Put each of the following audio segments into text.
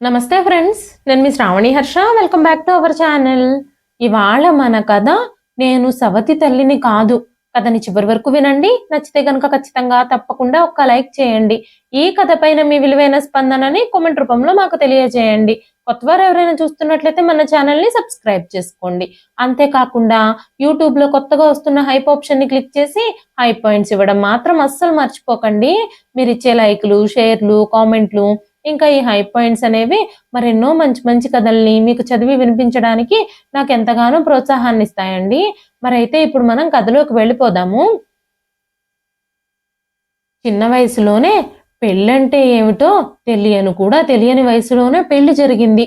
నమస్తే ఫ్రెండ్స్, నేను మీ Sravani Harsha. Welcome back to our channel. ఇవాళ మన కథ నేను సవతి తల్లిని కాదు. కథని చివరి వరకు వినండి. నచ్చితే కనుక ఖచ్చితంగా తప్పకుండా ఒక్క లైక్ చేయండి. ఈ కథ పైన మీ విలువైన స్పందనని కామెంట్ రూపంలో మాకు తెలియజేయండి. కొత్తవారు ఎవరైనా చూస్తున్నట్లయితే మన ఛానల్ని సబ్స్క్రైబ్ చేసుకోండి. అంతేకాకుండా యూట్యూబ్లో కొత్తగా వస్తున్న హైప్ ఆప్షన్ని క్లిక్ చేసి హై పాయింట్స్ ఇవ్వడం మాత్రం అస్సలు మర్చిపోకండి. మీరు ఇచ్చే లైక్లు, షేర్లు, కామెంట్లు, ఇంకా ఈ హై పాయింట్స్ అనేవి మరెన్నో మంచి మంచి కథల్ని మీకు చదివి వినిపించడానికి నాకు ఎంతగానో ప్రోత్సాహాన్ని ఇస్తాయండి. మరైతే ఇప్పుడు మనం కథలోకి వెళ్ళిపోదాము. చిన్న వయసులోనే పెళ్ళంటే ఏమిటో తెలియని వయసులోనే పెళ్లి జరిగింది.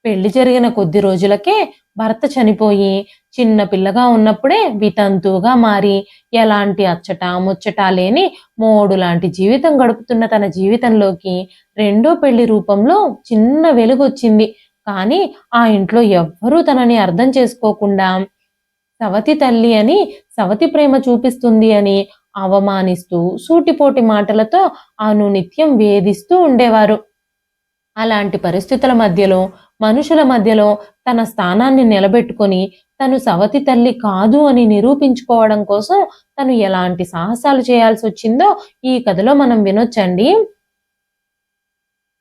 పెళ్లి జరిగిన కొద్ది రోజులకే భర్త చనిపోయి చిన్న పిల్లగా ఉన్నప్పుడే వితంతువుగా మారి ఎలాంటి అచ్చట ముచ్చట లేని మోడు లాంటి జీవితం గడుపుతున్న తన జీవితంలోకి రెండో పెళ్లి రూపంలో చిన్న వెలుగు వచ్చింది. కానీ ఆ ఇంట్లో ఎవ్వరూ తనని అర్థం చేసుకోకుండా సవతి తల్లి అని, సవతి ప్రేమ చూపిస్తుంది అని అవమానిస్తూ సూటిపోటి మాటలతో నిత్యం వేధిస్తూ ఉండేవారు. అలాంటి పరిస్థితుల మధ్యలో, మనుషుల మధ్యలో తన స్థానాన్ని నిలబెట్టుకొని తను సవతి తల్లి కాదు అని నిరూపించుకోవడం కోసం తను ఎలాంటి సాహసాలు చేయాల్సి వచ్చిందో ఈ కథలో మనం వినొచ్చండి.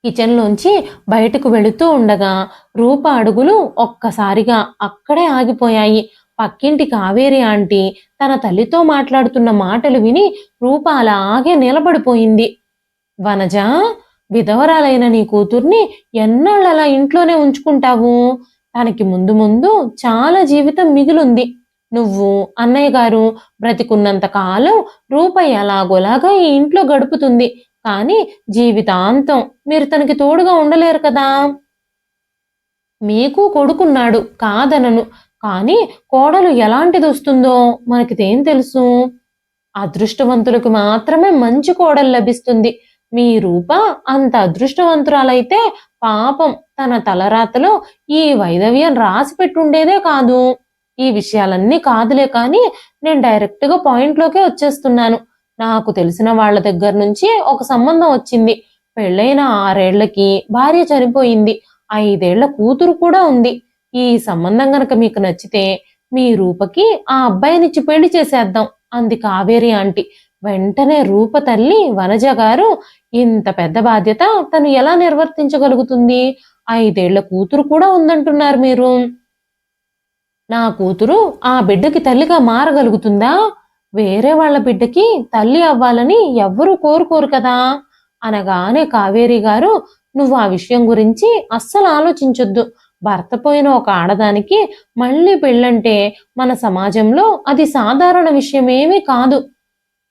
కిచెన్లోంచి బయటకు వెళుతూ ఉండగా రూప అడుగులు ఒక్కసారిగా అక్కడే ఆగిపోయాయి. పక్కింటి కావేరి ఆంటీ తన తల్లితో మాట్లాడుతున్న మాటలు విని రూప అలాగే నిలబడిపోయింది. వనజ, విధవరాలైన నీ కూతుర్ని ఎన్నాళ్ళలా ఇంట్లోనే ఉంచుకుంటావు? తనకి ముందు ముందు చాలా జీవితం మిగిలుంది. నువ్వు, అన్నయ్య గారు బ్రతికున్నంత కాలం రూప ఎలాగోలాగా ఈ ఇంట్లో గడుపుతుంది. కానీ జీవితాంతం మీరు తనకి తోడుగా ఉండలేరు కదా. మీకు కొడుకున్నాడు కాదనను, కానీ కోడలు ఎలాంటిది వస్తుందో మనకిదేం తెలుసు? అదృష్టవంతులకు మాత్రమే మంచి కోడలు లభిస్తుంది. మీ రూప అంత అదృష్టవంతురాలైతే పాపం తన తలరాతలో ఈ వైదవ్యం రాసి పెట్టుండేదే కాదు. ఈ విషయాలన్నీ కాదులే, కానీ నేను డైరెక్ట్గా పాయింట్లోకే వచ్చేస్తున్నాను. నాకు తెలిసిన వాళ్ళ దగ్గర నుంచి ఒక సంబంధం వచ్చింది. పెళ్ళైన 6 ఏళ్లకి భార్య చనిపోయింది. 5 ఏళ్ల కూతురు కూడా ఉంది. ఈ సంబంధం గనక మీకు నచ్చితే మీ రూపకి ఆ అబ్బాయినిచ్చి పెళ్లి చేసేద్దాం అంది కావేరి ఆంటీ. వెంటనే రూప తల్లి వనజ గారు, ఇంత పెద్ద బాధ్యత తను ఎలా నిర్వర్తించగలుగుతుంది? 5 ఏళ్ల కూతురు కూడా ఉందంటున్నారు మీరు. నా కూతురు ఆ బిడ్డకి తల్లిగా మారగలుగుతుందా? వేరే వాళ్ళ బిడ్డకి తల్లి అవ్వాలని ఎవ్వరూ కోరుకోరు కదా. అనగానే కావేరి గారు, నువ్వు ఆ విషయం గురించి అస్సలు ఆలోచించొద్దు. భర్త పోయిన ఒక ఆడదానికి మళ్ళీ పెళ్ళంటే మన సమాజంలో అది సాధారణ విషయమేమీ కాదు.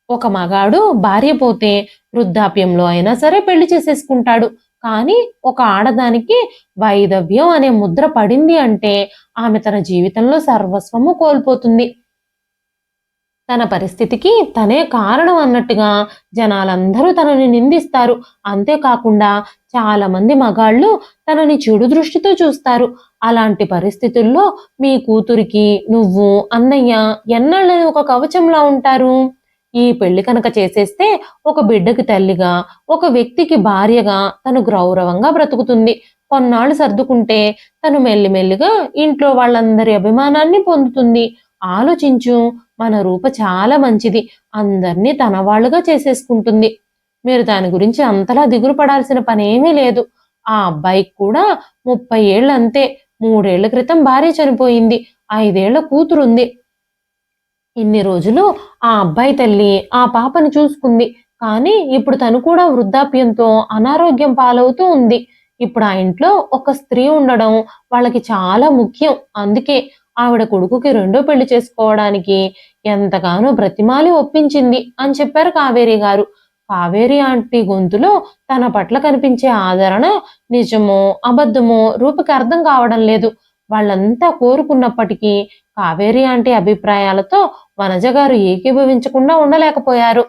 ఒక మగాడు భార్య పోతే వృద్ధాప్యంలో అయినా సరే పెళ్లి చేసేసుకుంటాడు. కానీ ఒక ఆడదానికి వైధవ్యం అనే ముద్ర పడింది అంటే ఆమె తన జీవితంలో సర్వస్వము కోల్పోతుంది. తన పరిస్థితికి తనే కారణం అన్నట్టుగా జనాలందరూ తనని నిందిస్తారు. అంతేకాకుండా చాలా మంది మగాళ్ళు తనని చెడు దృష్టితో చూస్తారు. అలాంటి పరిస్థితుల్లో మీ కూతురికి నువ్వు, అన్నయ్య ఎన్నాళ్ళని ఒక కవచంలా ఉంటారు. ఈ పెళ్లి కనుక చేసేస్తే ఒక బిడ్డకి తల్లిగా, ఒక వ్యక్తికి భార్యగా తను గౌరవంగా బ్రతుకుతుంది. కొన్నాళ్ళు సర్దుకుంటే తను మెల్లిమెల్లిగా ఇంట్లో వాళ్ళందరి అభిమానాన్ని పొందుతుంది. ఆలోచించు, మన రూప చాలా మంచిది. అందర్నీ తన వాళ్ళుగా చేసేసుకుంటుంది. మీరు దాని గురించి అంతలా దిగులు పడాల్సిన పనేమీ లేదు. ఆ అబ్బాయికి కూడా 30 ఏళ్ళు అంతే. 3 ఏళ్ల క్రితం భార్య చనిపోయింది. 5 ఏళ్ల కూతురుంది. ఇన్ని రోజులు ఆ అబ్బాయి తల్లి ఆ పాపని చూసుకుంది. కానీ ఇప్పుడు తను కూడా వృద్ధాప్యంతో అనారోగ్యం పాలవుతూ ఉంది. ఇప్పుడు ఆ ఇంట్లో ఒక స్త్రీ ఉండడం వాళ్ళకి చాలా ముఖ్యం. అందుకే ఆవిడ కొడుకుకి రెండో పెళ్లి చేసుకోవడానికి ఎంతగానో బ్రతిమాలి ఒప్పించింది అని చెప్పారు కావేరి గారు. కావేరి ఆంటీ గొంతులో తన పట్ల కనిపించే ఆదరణ నిజమో అబద్ధమో రూపకి అర్థం కావడం లేదు. వాళ్ళంతా కోరుకున్నప్పటికీ కావేరి ఆంటీ అభిప్రాయాలతో వనజ గారు ఏకీభవించకుండా ఉండలేకపోయారు.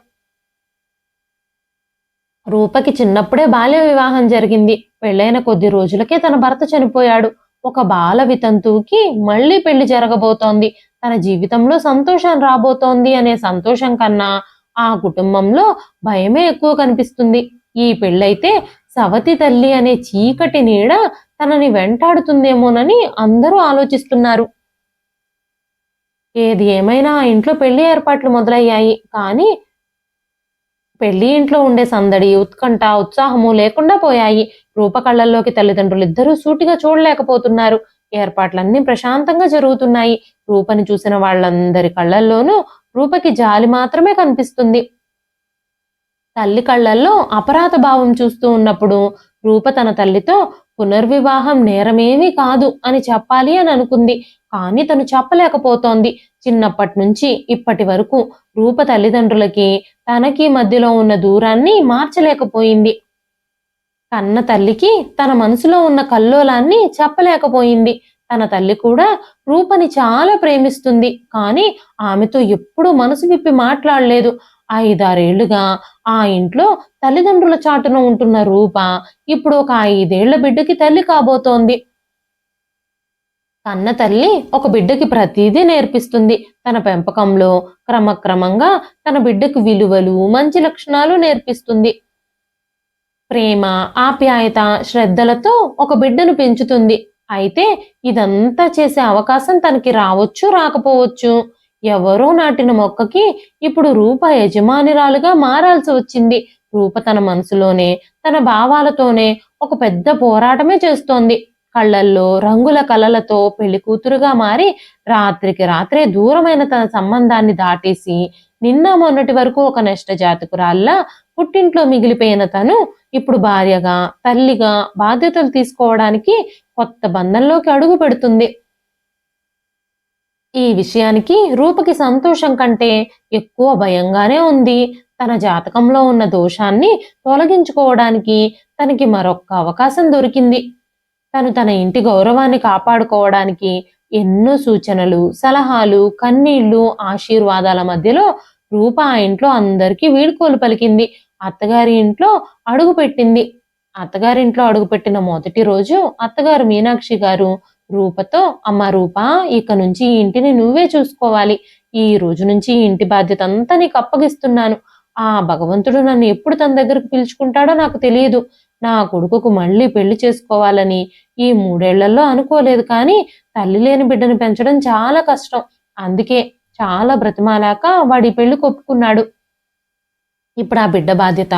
రూపకి చిన్నప్పుడే బాల్య వివాహం జరిగింది. పెళ్ళైన కొద్ది రోజులకే తన భర్త చనిపోయాడు. ఒక బాల వితంతువుకి మళ్ళీ పెళ్లి జరగబోతోంది. తన జీవితంలో సంతోషం రాబోతోంది అనే సంతోషం కన్నా ఆ కుటుంబంలో భయమే ఎక్కువ కనిపిస్తుంది. ఈ పెళ్ళైతే సవతి తల్లి అనే చీకటి నీడ తనని వెంటాడుతుందేమోనని అందరూ ఆలోచిస్తున్నారు. ఏది ఏమైనా ఆ ఇంట్లో పెళ్లి ఏర్పాట్లు మొదలయ్యాయి. కానీ పెళ్లి ఇంట్లో ఉండే సందడి, ఉత్కంఠ, ఉత్సాహము లేకుండా పోయాయి. రూప కళ్ళల్లోకి తల్లిదండ్రులిద్దరూ సూటిగా చూడలేకపోతున్నారు. ఏర్పాట్లన్నీ ప్రశాంతంగా జరుగుతున్నాయి. రూపని చూసిన వాళ్ళందరి కళ్ళల్లోనూ రూపకి జాలి మాత్రమే కనిపిస్తుంది. తల్లి కళ్ళల్లో అపరాధ భావం చూస్తూ ఉన్నప్పుడు రూప తన తల్లితో పునర్వివాహం నేరమేమీ కాదు అని చెప్పాలి అని అనుకుంది. కానీ తను చెప్పలేకపోతోంది. చిన్నప్పటి నుంచి ఇప్పటి వరకు రూప తల్లిదండ్రులకి తనకి మధ్యలో ఉన్న దూరాన్ని మార్చలేకపోయింది. కన్న తల్లికి తన మనసులో ఉన్న కల్లోలాన్ని చెప్పలేకపోయింది. తన తల్లి కూడా రూపని చాలా ప్రేమిస్తుంది. కానీ ఆమెతో ఎప్పుడూ మనసు విప్పి మాట్లాడలేదు. 5, 6 ఏళ్లుగా ఆ ఇంట్లో తల్లిదండ్రుల చాటున ఉంటున్న రూప ఇప్పుడు ఒక 5 ఏళ్ల బిడ్డకి తల్లి కాబోతోంది. కన్న తల్లి ఒక బిడ్డకి ప్రతీదీ నేర్పిస్తుంది. తన పెంపకంలో క్రమక్రమంగా తన బిడ్డకు విలువలు, మంచి లక్షణాలు నేర్పిస్తుంది. ప్రేమ, ఆప్యాయత, శ్రద్ధలతో ఒక బిడ్డను పెంచుతుంది. అయితే ఇదంతా చేసే అవకాశం తనకి రావచ్చు, రాకపోవచ్చు. ఎవరో నాటిన మొక్కకి ఇప్పుడు రూప యజమానిరాలుగా మారాల్సి వచ్చింది. రూప తన మనసులోనే, తన భావాలతోనే ఒక పెద్ద పోరాటమే చేస్తోంది. కళ్ళల్లో రంగుల కలలతో పెళ్లి కూతురుగా మారి రాత్రికి రాత్రే దూరమైన తన సంబంధాన్ని దాటేసి నిన్న మొన్నటి వరకు ఒక నష్ట జాతకురాల్లా పుట్టింట్లో మిగిలిపోయిన తను ఇప్పుడు భార్యగా, తల్లిగా బాధ్యతలు తీసుకోవడానికి కొత్త బంధంలోకి అడుగు పెడుతుంది. ఈ విషయానికి రూపకి సంతోషం కంటే ఎక్కువ భయంగానే ఉంది. తన జాతకంలో ఉన్న దోషాన్ని తొలగించుకోవడానికి తనకి మరొక్క అవకాశం దొరికింది. తను తన ఇంటి గౌరవాన్ని కాపాడుకోవడానికి ఎన్నో సూచనలు, సలహాలు, కన్నీళ్లు, ఆశీర్వాదాల మధ్యలో రూప ఆ ఇంట్లో అందరికీ వీడ్కోలు పలికింది. అత్తగారి ఇంట్లో అడుగుపెట్టింది. అత్తగారింట్లో అడుగుపెట్టిన మొదటి రోజు అత్తగారు మీనాక్షి గారు రూపతో, "అమ్మ రూప, ఇక నుంచి ఈ ఇంటిని నువ్వే చూసుకోవాలి. ఈ రోజు నుంచి ఈ ఇంటి బాధ్యత అంతా నీకు అప్పగిస్తున్నాను. ఆ భగవంతుడు నన్ను ఎప్పుడు తన దగ్గరకు పిలుచుకుంటాడో నాకు తెలియదు. నా కొడుకుకు మళ్ళీ పెళ్లి చేసుకోవాలని ఈ 3 ఏళ్లలో అనుకోలేదు. కానీ తల్లి లేని బిడ్డను పెంచడం చాలా కష్టం. అందుకే చాలా బ్రతిమాలాక వాడి పెళ్లికి ఒప్పుకున్నాడు. ఇప్పుడు ఆ బిడ్డ బాధ్యత,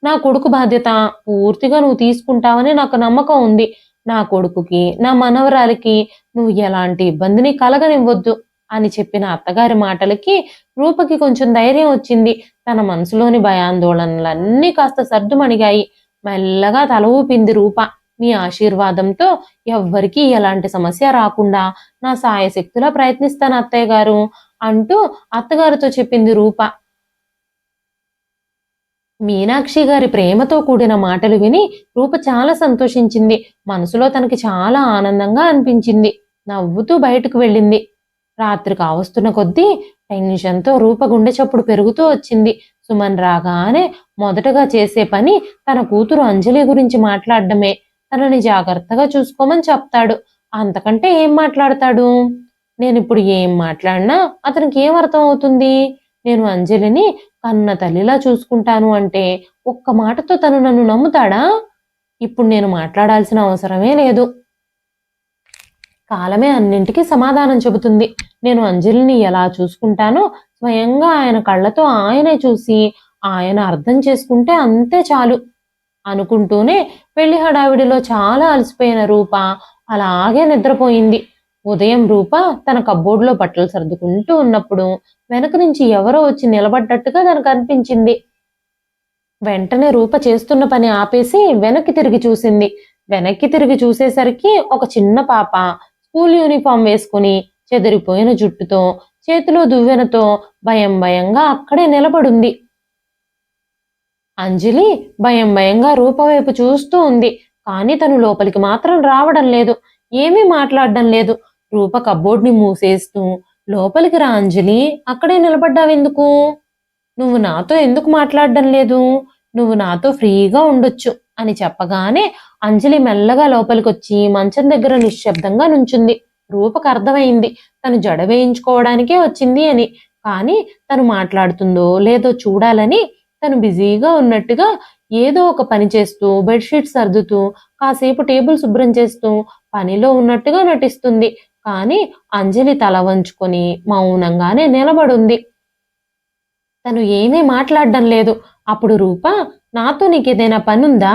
నా కొడుకు బాధ్యత పూర్తిగా నువ్వు తీసుకుంటావని నాకు నమ్మకం ఉంది. నా కొడుకుకి, నా మనవరాలికి నువ్వు ఎలాంటి ఇబ్బందిని కలగనివ్వొద్దు" అని చెప్పిన అత్తగారి మాటలకి రూపకి కొంచెం ధైర్యం వచ్చింది. తన మనసులోని భయాందోళనలన్నీ కాస్త సర్దుమణిగాయి. మెల్లగా తల ఊపింది రూప. "మీ ఆశీర్వాదంతో ఎవ్వరికీ ఎలాంటి సమస్య రాకుండా నా సాయశక్తులా ప్రయత్నిస్తాను అత్తయ్య గారు" అంటూ అత్తగారితో చెప్పింది రూప. మీనాక్షి గారి ప్రేమతో కూడిన మాటలు విని రూప చాలా సంతోషించింది. మనసులో తనకి చాలా ఆనందంగా అనిపించింది. నవ్వుతూ బయటకు వెళ్ళింది. రాత్రి కావస్తున్న కొద్దీ టెన్షన్తో రూప గుండె చప్పుడు పెరుగుతూ వచ్చింది. సుమన్ రాగానే మొదటగా చేసే పని తన కూతురు అంజలి గురించి మాట్లాడడమే. తనని జాగ్రత్తగా చూసుకోమని చెప్తాడు. అంతకంటే ఏం మాట్లాడతాడు? నేనిప్పుడు ఏం మాట్లాడినా అతనికి ఏం అర్థం అవుతుంది? నేను అంజలిని కన్న తల్లిలా చూసుకుంటాను అంటే ఒక్క మాటతో తను నన్ను నమ్ముతాడా? ఇప్పుడు నేను మాట్లాడాల్సిన అవసరమే లేదు. కాలమే అన్నింటికీ సమాధానం చెబుతుంది. నేను అంజలిని ఎలా చూసుకుంటానో స్వయంగా ఆయన కళ్ళతో ఆయనే చూసి ఆయన అర్థం చేసుకుంటే అంతే చాలు అనుకుంటూనే పెళ్లి హడావిడిలో చాలా అలసిపోయిన రూప అలాగే నిద్రపోయింది. ఉదయం రూప తన కబ్బోర్డులో బట్టలు సర్దుకుంటూ ఉన్నప్పుడు వెనక నుంచి ఎవరో వచ్చి నిలబడ్డట్టుగా తనకు అనిపించింది. వెంటనే రూప చేస్తున్న పని ఆపేసి వెనక్కి తిరిగి చూసింది. వెనక్కి తిరిగి చూసేసరికి ఒక చిన్న పాప స్కూల్ యూనిఫామ్ వేసుకుని చెదిరిపోయిన జుట్టుతో, చేతిలో దువ్వెనతో భయం భయంగా అక్కడే నిలబడుంది. అంజలి భయం భయంగా రూప వైపు చూస్తూ ఉంది. కానీ తను లోపలికి మాత్రం రావడం లేదు. ఏమీ మాట్లాడడం లేదు. రూప కబ్బోర్డ్ని మూసేస్తూ, "లోపలికి రా అంజలి, అక్కడే నిలబడ్డావెందుకు? నువ్వు నాతో ఎందుకు మాట్లాడడం లేదు? నువ్వు నాతో ఫ్రీగా ఉండొచ్చు" అని చెప్పగానే అంజలి మెల్లగా లోపలికొచ్చి మంచం దగ్గర నిశ్శబ్దంగా నుంచుంది. రూపకు అర్థమైంది తను జడ వేయించుకోవడానికే వచ్చింది అని. కానీ తను మాట్లాడుతుందో లేదో చూడాలని తను బిజీగా ఉన్నట్టుగా ఏదో ఒక పని చేస్తూ, బెడ్‌షీట్ సర్దుతూ, కాసేపు టేబుల్ శుభ్రం చేస్తూ, పనిలో ఉన్నట్టుగా నటిస్తుంది. కానీ అంజలి తల వంచుకొని మౌనంగానే నిలబడుంది. తను ఏమీ మాట్లాడడం లేదు. అప్పుడు రూప, "నాతో నీకేదైనా పనుందా?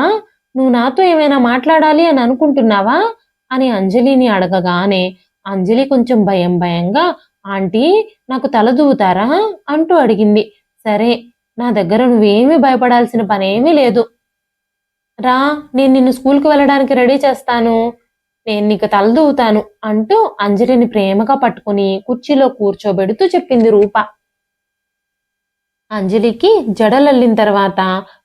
నువ్వు నాతో ఏమైనా మాట్లాడాలి అని అనుకుంటున్నావా?" అని అంజలిని అడగగానే, అంజలి కొంచెం భయం భయంగా, "ఆంటీ, నాకు తల దువ్వుతారా?" అంటూ అడిగింది. "సరే, నా దగ్గర నువ్వేమీ భయపడాల్సిన పనేమీ లేదు. రా, నేను నిన్ను స్కూలుకి వెళ్ళడానికి రెడీ చేస్తాను. నేను నీకు తల దువ్వుతాను" అంటూ అంజలిని ప్రేమగా పట్టుకొని కుర్చీలో కూర్చోబెడుతూ చెప్పింది రూప. అంజలికి జడలల్లిన తర్వాత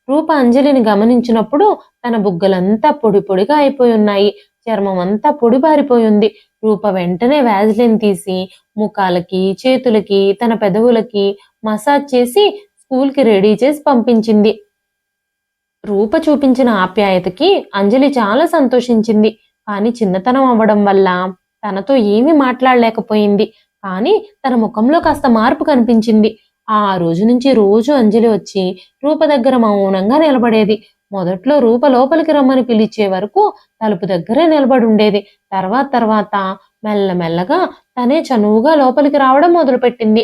రూప అంజలిని గమనించినప్పుడు తన బుగ్గలంతా పొడి పొడిగా అయిపోయున్నాయి. చర్మమంతా పొడిబారిపోయుంది. రూప వెంటనే వ్యాజ్‌లిన్ తీసి ముఖాలకి, చేతులకి, తన పెదవులకి మసాజ్ చేసి స్కూల్‌కి రెడీ చేసి పంపించింది. రూప చూపించిన ఆప్యాయతకి అంజలి చాలా సంతోషించింది. కానీ చిన్నతనం అవ్వడం వల్ల తనతో ఏమీ మాట్లాడలేకపోయింది. కానీ తన ముఖంలో కాస్త మార్పు కనిపించింది. ఆ రోజు నుంచి రోజు అంజలి వచ్చి రూప దగ్గర మౌనంగా నిలబడేది. మొదట్లో రూప లోపలికి రమ్మని పిలిచే వరకు తలుపు దగ్గరే నిలబడుండేది. తర్వాత తర్వాత మెల్లమెల్లగా తనే చనువుగా లోపలికి రావడం మొదలుపెట్టింది.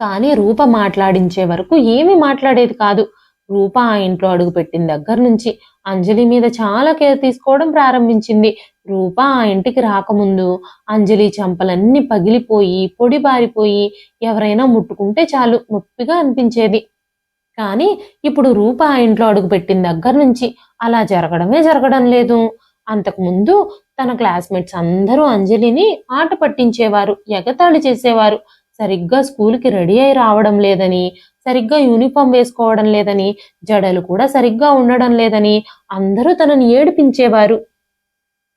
కానీ రూప మాట్లాడించే వరకు ఏమీ మాట్లాడేది కాదు. రూప ఆ ఇంట్లో అడుగుపెట్టిన దగ్గర నుంచి అంజలి మీద చాలా కేర్ తీసుకోవడం ప్రారంభించింది. రూప ఆ ఇంటికి రాకముందు అంజలి చెంపలన్నీ పగిలిపోయి, పొడి బారిపోయి ఎవరైనా ముట్టుకుంటే చాలు నొప్పిగా అనిపించేది. కానీ ఇప్పుడు రూప ఆ ఇంట్లో అడుగుపెట్టిన దగ్గర నుంచి అలా జరగడమే జరగడం లేదు. అంతకుముందు తన క్లాస్‌మేట్స్ అందరూ అంజలిని ఆట పట్టించేవారు, ఎగతాళి చేసేవారు. సరిగ్గా స్కూలుకి రెడీ అయి రావడం లేదని, సరిగ్గా యూనిఫార్మ్ వేసుకోవడం లేదని, జడలు కూడా సరిగ్గా ఉండడం లేదని అందరూ తనని ఏడిపించేవారు.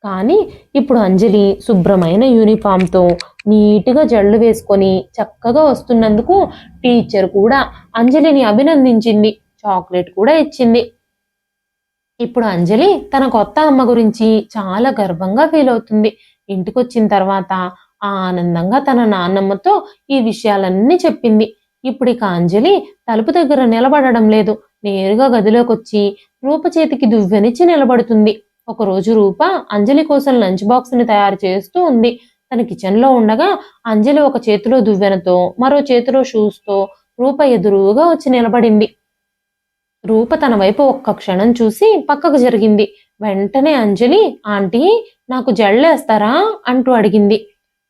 కానీ ఇప్పుడు అంజలి శుభ్రమైన యూనిఫామ్‌తో నీట్‌గా జడలు వేసుకొని చక్కగా వస్తున్నందుకు టీచర్ కూడా అంజలిని అభినందించింది. చాక్లెట్ కూడా ఇచ్చింది. ఇప్పుడు అంజలి తన కొత్త అమ్మ గురించి చాలా గర్వంగా ఫీల్ అవుతుంది. ఇంటికొచ్చిన తర్వాత ఆనందంగా తన నాన్నమ్మతో ఈ విషయాలన్నీ చెప్పింది. ఇప్పుడిక అంజలి తలుపు దగ్గర నిలబడడం లేదు. నేరుగా గదిలోకొచ్చి రూప చేతికి దువ్వెనిచ్చి నిలబడుతుంది. ఒకరోజు రూప అంజలి కోసం లంచ్ బాక్స్‌ని తయారు చేస్తూ ఉంది. తను కిచెన్‌లో ఉండగా అంజలి ఒక చేతిలో దువ్వెనతో, మరో చేతిలో షూస్‌తో రూప ఎదురుగా వచ్చి నిలబడింది. రూప తన వైపు ఒక్క క్షణం చూసి పక్కకు జరిగింది. వెంటనే అంజలి, "ఆంటీ, నాకు జడలేస్తారా?" అంటూ అడిగింది.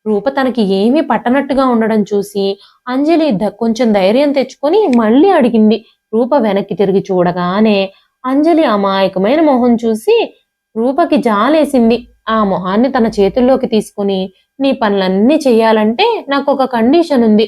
రూప తనకి ఏమీ పట్టనట్టుగా ఉండడం చూసి అంజలి కొంచెం ధైర్యం తెచ్చుకొని మళ్ళీ అడిగింది. రూప వెనక్కి తిరిగి చూడగానే అంజలి అమాయకమైన మొహం చూసి రూపకి జాలేసింది. ఆ మొహాన్ని తన చేతుల్లోకి తీసుకొని, "నీ పనులన్నీ చెయ్యాలంటే నాకొక కండిషన్ ఉంది.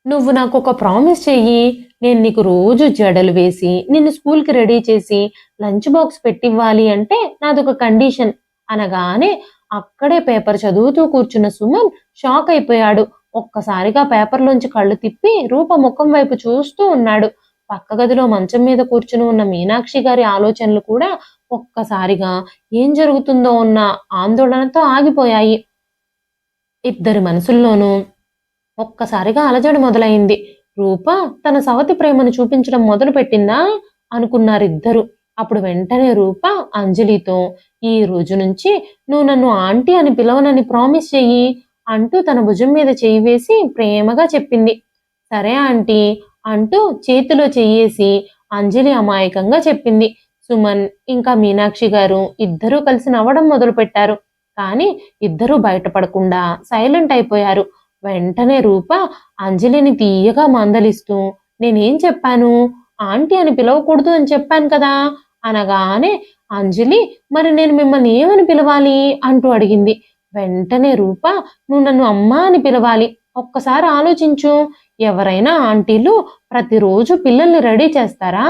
నువ్వు నాకొక ప్రామిస్ చెయ్యి. నేను నీకు రోజు జడలు వేసి, నిన్ను స్కూల్‌కి రెడీ చేసి, లంచ్ బాక్స్ పెట్టివ్వాలి అంటే నాదొక కండిషన్" అనగానే అక్కడే పేపర్ చదువుతూ కూర్చున్న సుమన్ షాక్ అయిపోయాడు. ఒక్కసారిగా పేపర్‌లోంచి కళ్ళు తిప్పి రూప ముఖం వైపు చూస్తూ ఉన్నాడు. పక్క గదిలో మంచం మీద కూర్చుని ఉన్న మీనాక్షి గారి ఆలోచనలు కూడా ఒక్కసారిగా ఏం జరుగుతుందో అన్న ఆందోళనతో ఆగిపోయాయి. ఇద్దరి మనసుల్లోనూ ఒక్కసారిగా అలజడి మొదలయింది. రూప తన సవతి ప్రేమను చూపించడం మొదలుపెట్టిందా అనుకున్నారిద్దరూ. అప్పుడు వెంటనే రూప అంజలితో, "ఈ రోజు నుంచి నువ్వు నన్ను ఆంటీ అని పిలవనని ప్రామిస్ చెయ్యి" అంటూ తన భుజం మీద చెయ్యి వేసి ప్రేమగా చెప్పింది. "సరే ఆంటీ" అంటూ చేతిలో చెయ్యేసి అంజలి అమాయకంగా చెప్పింది. సుమన్ ఇంకా మీనాక్షి గారు ఇద్దరూ కలిసి నవ్వడం మొదలుపెట్టారు. కానీ ఇద్దరూ బయటపడకుండా సైలెంట్ అయిపోయారు. వెంటనే రూప అంజలిని తీయగా మందలిస్తూ, "నేనేం చెప్పాను? ఆంటీ అని పిలవకూడదు అని చెప్పాను కదా" అనగానే అంజలి, "మరి నేను మిమ్మల్ని ఏమని పిలవాలి?" అంటూ అడిగింది. వెంటనే రూప, "నువ్వు నన్ను అమ్మా అని పిలవాలి. ఒక్కసారి ఆలోచించు. ఎవరైనా ఆంటీలు ప్రతిరోజు పిల్లల్ని రెడీ చేస్తారా?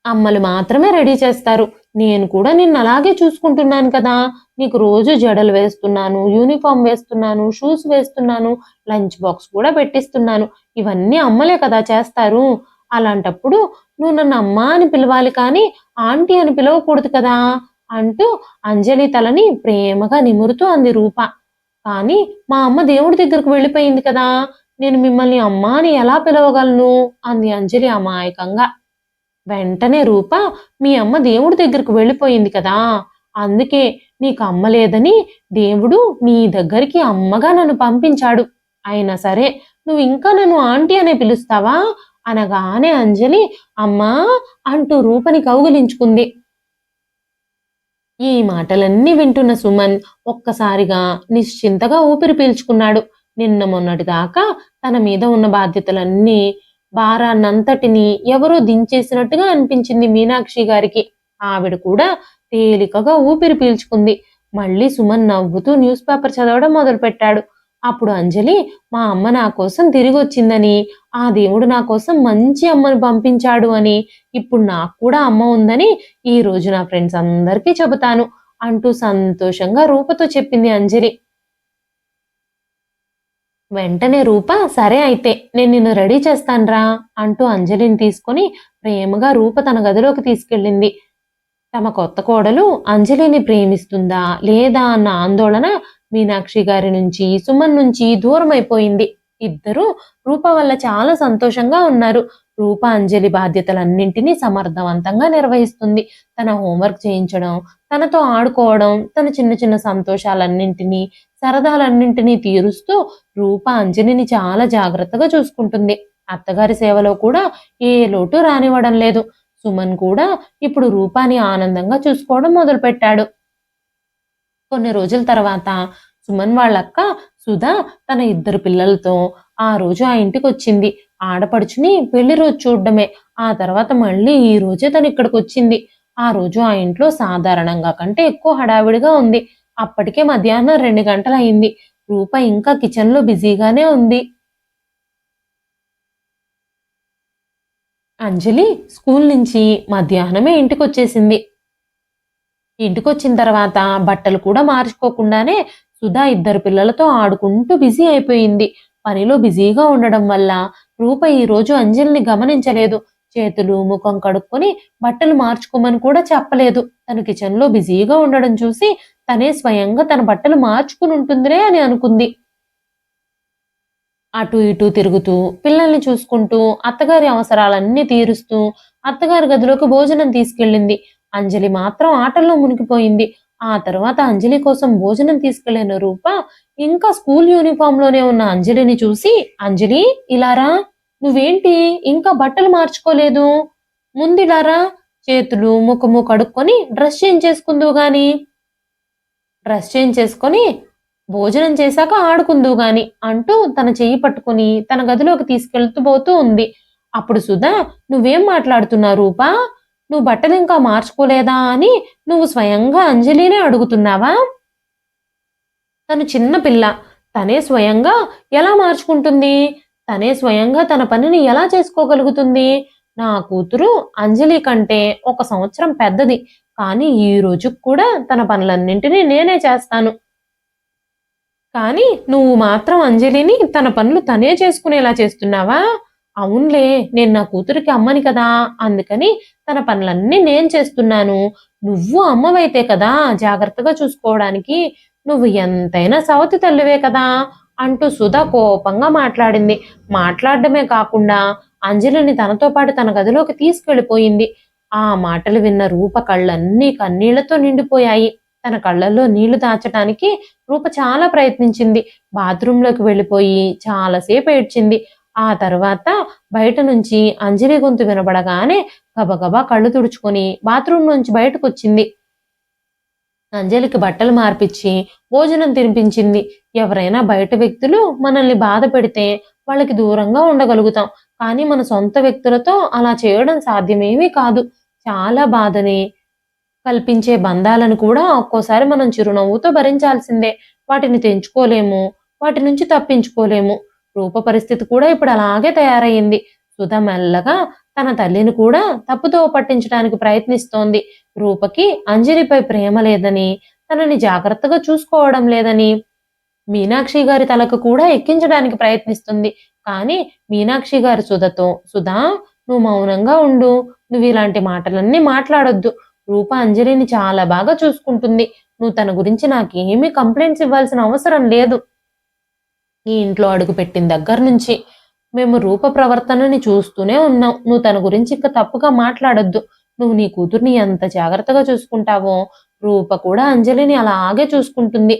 అమ్మలు మాత్రమే రెడీ చేస్తారు. నేను కూడా నిన్నలాగే చూసుకుంటున్నాను కదా! నీకు రోజు జడలు వేస్తున్నాను, యూనిఫార్మ్ వేస్తున్నాను, షూస్ వేస్తున్నాను, లంచ్ బాక్స్ కూడా పెట్టిస్తున్నాను. ఇవన్నీ అమ్మలే కదా చేస్తారు. అలాంటప్పుడు నువ్వు నన్ను అమ్మా అని పిలవాలి కానీ, ఆంటీ అని పిలవకూడదు కదా!" అంటూ అంజలి తలని ప్రేమగా నిమురుతూ అంది రూప. "కానీ మా అమ్మ దేవుడి దగ్గరకు వెళ్ళిపోయింది కదా! నేను మిమ్మల్ని అమ్మా అని ఎలా పిలవగలను అంది అంజలి అమాయకంగా. వెంటనే రూప, మీ అమ్మ దేవుడి దగ్గరకు వెళ్ళిపోయింది కదా, అందుకే నీకు అమ్మ లేదని దేవుడు నీ దగ్గరికి అమ్మగా నన్ను పంపించాడు. అయినా సరే నువ్వు ఇంకా నన్ను ఆంటీ అనే పిలుస్తావా అనగానే అంజలి అమ్మా అంటూ రూపని కౌగిలించుకుంది. ఈ మాటలన్నీ వింటున్న సుమన్ ఒక్కసారిగా నిశ్చింతగా ఊపిరి పీల్చుకున్నాడు. నిన్న మొన్నటి దాకా తన మీద ఉన్న బాధ్యతలన్నీ, భారాన్నంతటినీ ఎవరో దించేసినట్టుగా అనిపించింది మీనాక్షి గారికి. ఆవిడ కూడా తేలికగా ఊపిరి పీల్చుకుంది. మళ్ళీ సుమన్ నవ్వుతూ న్యూస్ పేపర్ చదవడం మొదలుపెట్టాడు. అప్పుడు అంజలి, మా అమ్మ నా కోసం తిరిగొచ్చిందని, ఆ దేవుడు నా కోసం మంచి అమ్మను పంపించాడు అని, ఇప్పుడు నాకు కూడా అమ్మ ఉందని ఈ రోజు నా ఫ్రెండ్స్ అందరికీ చెబుతాను అంటూ సంతోషంగా రూపతో చెప్పింది అంజలి. వెంటనే రూప, సరే అయితే నేను నిన్ను రెడీ చేస్తాన్రా అంటూ అంజలిని తీసుకొని ప్రేమగా రూప తన గదిలోకి తీసుకెళ్ళింది. తమ కొత్త కోడలు అంజలిని ప్రేమిస్తుందా లేదా అన్న ఆందోళన మీనాక్షి గారి నుంచి, సుమన్ నుంచి దూరమైపోయింది. ఇద్దరూ రూప వల్ల చాలా సంతోషంగా ఉన్నారు. రూప అంజలి బాధ్యతలన్నింటినీ సమర్థవంతంగా నిర్వహిస్తుంది. తన హోంవర్క్ చేయించడం, తనతో ఆడుకోవడం, తన చిన్న చిన్న సంతోషాలన్నింటినీ, సరదాలన్నింటినీ తీరుస్తూ రూప అంజలిని చాలా జాగ్రత్తగా చూసుకుంటుంది. అత్తగారి సేవలో కూడా ఏ లోటు రానివ్వడం లేదు. సుమన్ కూడా ఇప్పుడు రూపాని ఆనందంగా చూసుకోవడం మొదలుపెట్టాడు. కొన్ని రోజుల తర్వాత సుమన్ వాళ్ళక్క సుధా తన ఇద్దరు పిల్లలతో ఆ రోజు ఆ ఇంటికొచ్చింది. ఆడపడుచుని పెళ్లి రోజు చూడ్డమే. ఆ తర్వాత మళ్ళీ ఈ రోజే తను ఇక్కడికొచ్చింది. ఆ రోజు ఆ ఇంట్లో సాధారణంగా కంటే ఎక్కువ హడావిడిగా ఉంది. అప్పటికే మధ్యాహ్నం 2 గంటలయింది. రూప ఇంకా కిచెన్‌లో బిజీగానే ఉంది. అంజలి స్కూల్ నుంచి మధ్యాహ్నమే ఇంటికొచ్చేసింది. ఇంటికొచ్చిన తర్వాత బట్టలు కూడా మార్చుకోకుండానే సుధా ఇద్దరు పిల్లలతో ఆడుకుంటూ బిజీ అయిపోయింది. పనిలో బిజీగా ఉండడం వల్ల రూప ఈ రోజు అంజలిని గమనించలేదు. చేతులు, ముఖం కడుక్కొని బట్టలు మార్చుకోమని కూడా చెప్పలేదు. తను కిచెన్‌లో బిజీగా ఉండడం చూసి తనే స్వయంగా తన బట్టలు మార్చుకుని ఉంటుందిలే అని అనుకుంది. అటు ఇటు తిరుగుతూ, పిల్లల్ని చూసుకుంటూ, అత్తగారి అవసరాలన్నీ తీరుస్తూ, అత్తగారి గదిలోకి భోజనం తీసుకెళ్ళింది. అంజలి మాత్రం ఆటల్లో మునిగిపోయింది. ఆ తర్వాత అంజలి కోసం భోజనం తీసుకెళ్లిన రూప ఇంకా స్కూల్ యూనిఫామ్‌లోనే ఉన్న అంజలిని చూసి, అంజలి ఇలా రా! నువ్వేంటి ఇంకా బట్టలు మార్చుకోలేదు? ముందిలా రా! చేతులు, ముఖము కడుక్కొని డ్రెస్ చేంజ్ చేసుకుందువు గాని. డ్రెస్ చేంజ్ చేసుకొని భోజనం చేశాక ఆడుకుందువు గాని అంటూ తన చెయ్యి పట్టుకుని తన గదిలోకి తీసుకెళ్తూ పోతూ ఉంది. అప్పుడు సుధా, నువ్వేం మాట్లాడుతున్నావు రూపా? నువ్వు బట్టలు ఇంకా మార్చుకోలేదా అని నువ్వు స్వయంగా అంజలినే అడుగుతున్నావా? తను చిన్న పిల్ల. తనే స్వయంగా ఎలా మార్చుకుంటుంది? తనే స్వయంగా తన పనిని ఎలా చేసుకోగలుగుతుంది? నా కూతురు అంజలి కంటే 1 సంవత్సరం పెద్దది. కానీ ఈ రోజుకి కూడా తన పనులన్నింటినీ నేనే చేస్తాను. కానీ నువ్వు మాత్రం అంజలిని తన పనులు తనే చేసుకునేలా చేస్తున్నావా? అవునులే, నేను నా కూతురికి అమ్మని కదా, అందుకని తన పనులన్నీ నేను చేస్తున్నాను. నువ్వు అమ్మవైతే కదా జాగ్రత్తగా చూసుకోవడానికి. నువ్వు ఎంతైనా సవతి తల్లివే కదా అంటూ సుధా కోపంగా మాట్లాడింది. మాట్లాడడమే కాకుండా అంజలిని తనతో పాటు తన గదిలోకి తీసుకెళ్ళిపోయింది. ఆ మాటలు విన్న రూప కళ్ళన్నీ కన్నీళ్లతో నిండిపోయాయి. తన కళ్ళల్లో నీళ్లు దాచటానికి రూప చాలా ప్రయత్నించింది. బాత్రూంలోకి వెళ్ళిపోయి చాలాసేపు ఏడ్చింది. ఆ తర్వాత బయట నుంచి అంజలి గొంతు వినబడగానే గబగబా కళ్ళు తుడుచుకొని బాత్రూం నుంచి బయటకొచ్చింది. అంజలికి బట్టలు మార్పిచ్చి భోజనం తినిపించింది. ఎవరైనా బయట వ్యక్తులు మనల్ని బాధ పెడితే వాళ్ళకి దూరంగా ఉండగలుగుతాం. కానీ మన సొంత వ్యక్తులతో అలా చేయడం సాధ్యమేమీ కాదు. చాలా బాధని కల్పించే బంధాలను కూడా ఒక్కోసారి మనం చిరునవ్వుతో భరించాల్సిందే. వాటిని తెంచుకోలేము. వాటి నుంచి తప్పించుకోలేము. రూప పరిస్థితి కూడా ఇప్పుడు అలాగే తయారయ్యింది. సుధ మెల్లగా తన తల్లిని కూడా తప్పుదోవ పట్టించడానికి ప్రయత్నిస్తోంది. రూపకి అంజలిపై ప్రేమ లేదని, తనని జాగ్రత్తగా చూసుకోవడం లేదని మీనాక్షి గారి తలకు కూడా ఎక్కించడానికి ప్రయత్నిస్తుంది. కానీ మీనాక్షి గారు సుధతో, సుధా నువ్వు మౌనంగా ఉండు. నువ్వు ఇలాంటి మాటలన్నీ మాట్లాడొద్దు. రూప అంజలిని చాలా బాగా చూసుకుంటుంది. నువ్వు తన గురించి నాకేమీ కంప్లైంట్స్ ఇవ్వాల్సిన అవసరం లేదు ఈ ఇంట్లో అడుగుపెట్టిన దగ్గర నుంచి మేము రూప ప్రవర్తనని చూస్తూనే ఉన్నాం. నువ్వు తన గురించి ఇంక తప్పుగా మాట్లాడొద్దు. నువ్వు నీ కూతుర్ని ఎంత జాగ్రత్తగా చూసుకుంటావో, రూప కూడా అంజలిని అలాగే చూసుకుంటుంది.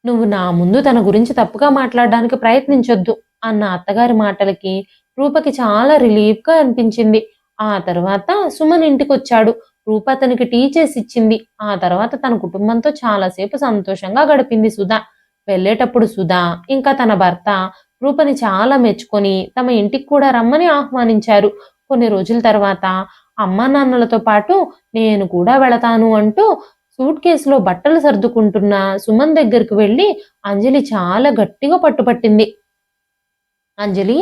నువ్వు నా ముందు తన గురించి తప్పుగా మాట్లాడడానికి ప్రయత్నించొద్దు అన్న అత్తగారి మాటలకి రూపకి చాలా రిలీఫ్‌గా అనిపించింది. ఆ తర్వాత సుమన్ ఇంటికొచ్చాడు. రూప అతనికి టీ చేసిచ్చింది. ఆ తర్వాత తన కుటుంబంతో చాలా సేపు సంతోషంగా గడిపింది సుధ. వెళ్ళేటప్పుడు సుధ, ఇంకా తన భర్త రూపని చాలా మెచ్చుకొని తమ ఇంటికి కూడా రమ్మని ఆహ్వానించారు. కొన్ని రోజుల తర్వాత అమ్మానాన్నలతో పాటు నేను కూడా వెళతాను అంటూ సూట్ కేసులో బట్టలు సర్దుకుంటున్న సుమన్ దగ్గరికి వెళ్లి అంజలి చాలా గట్టిగా పట్టుపట్టింది. అంజలి,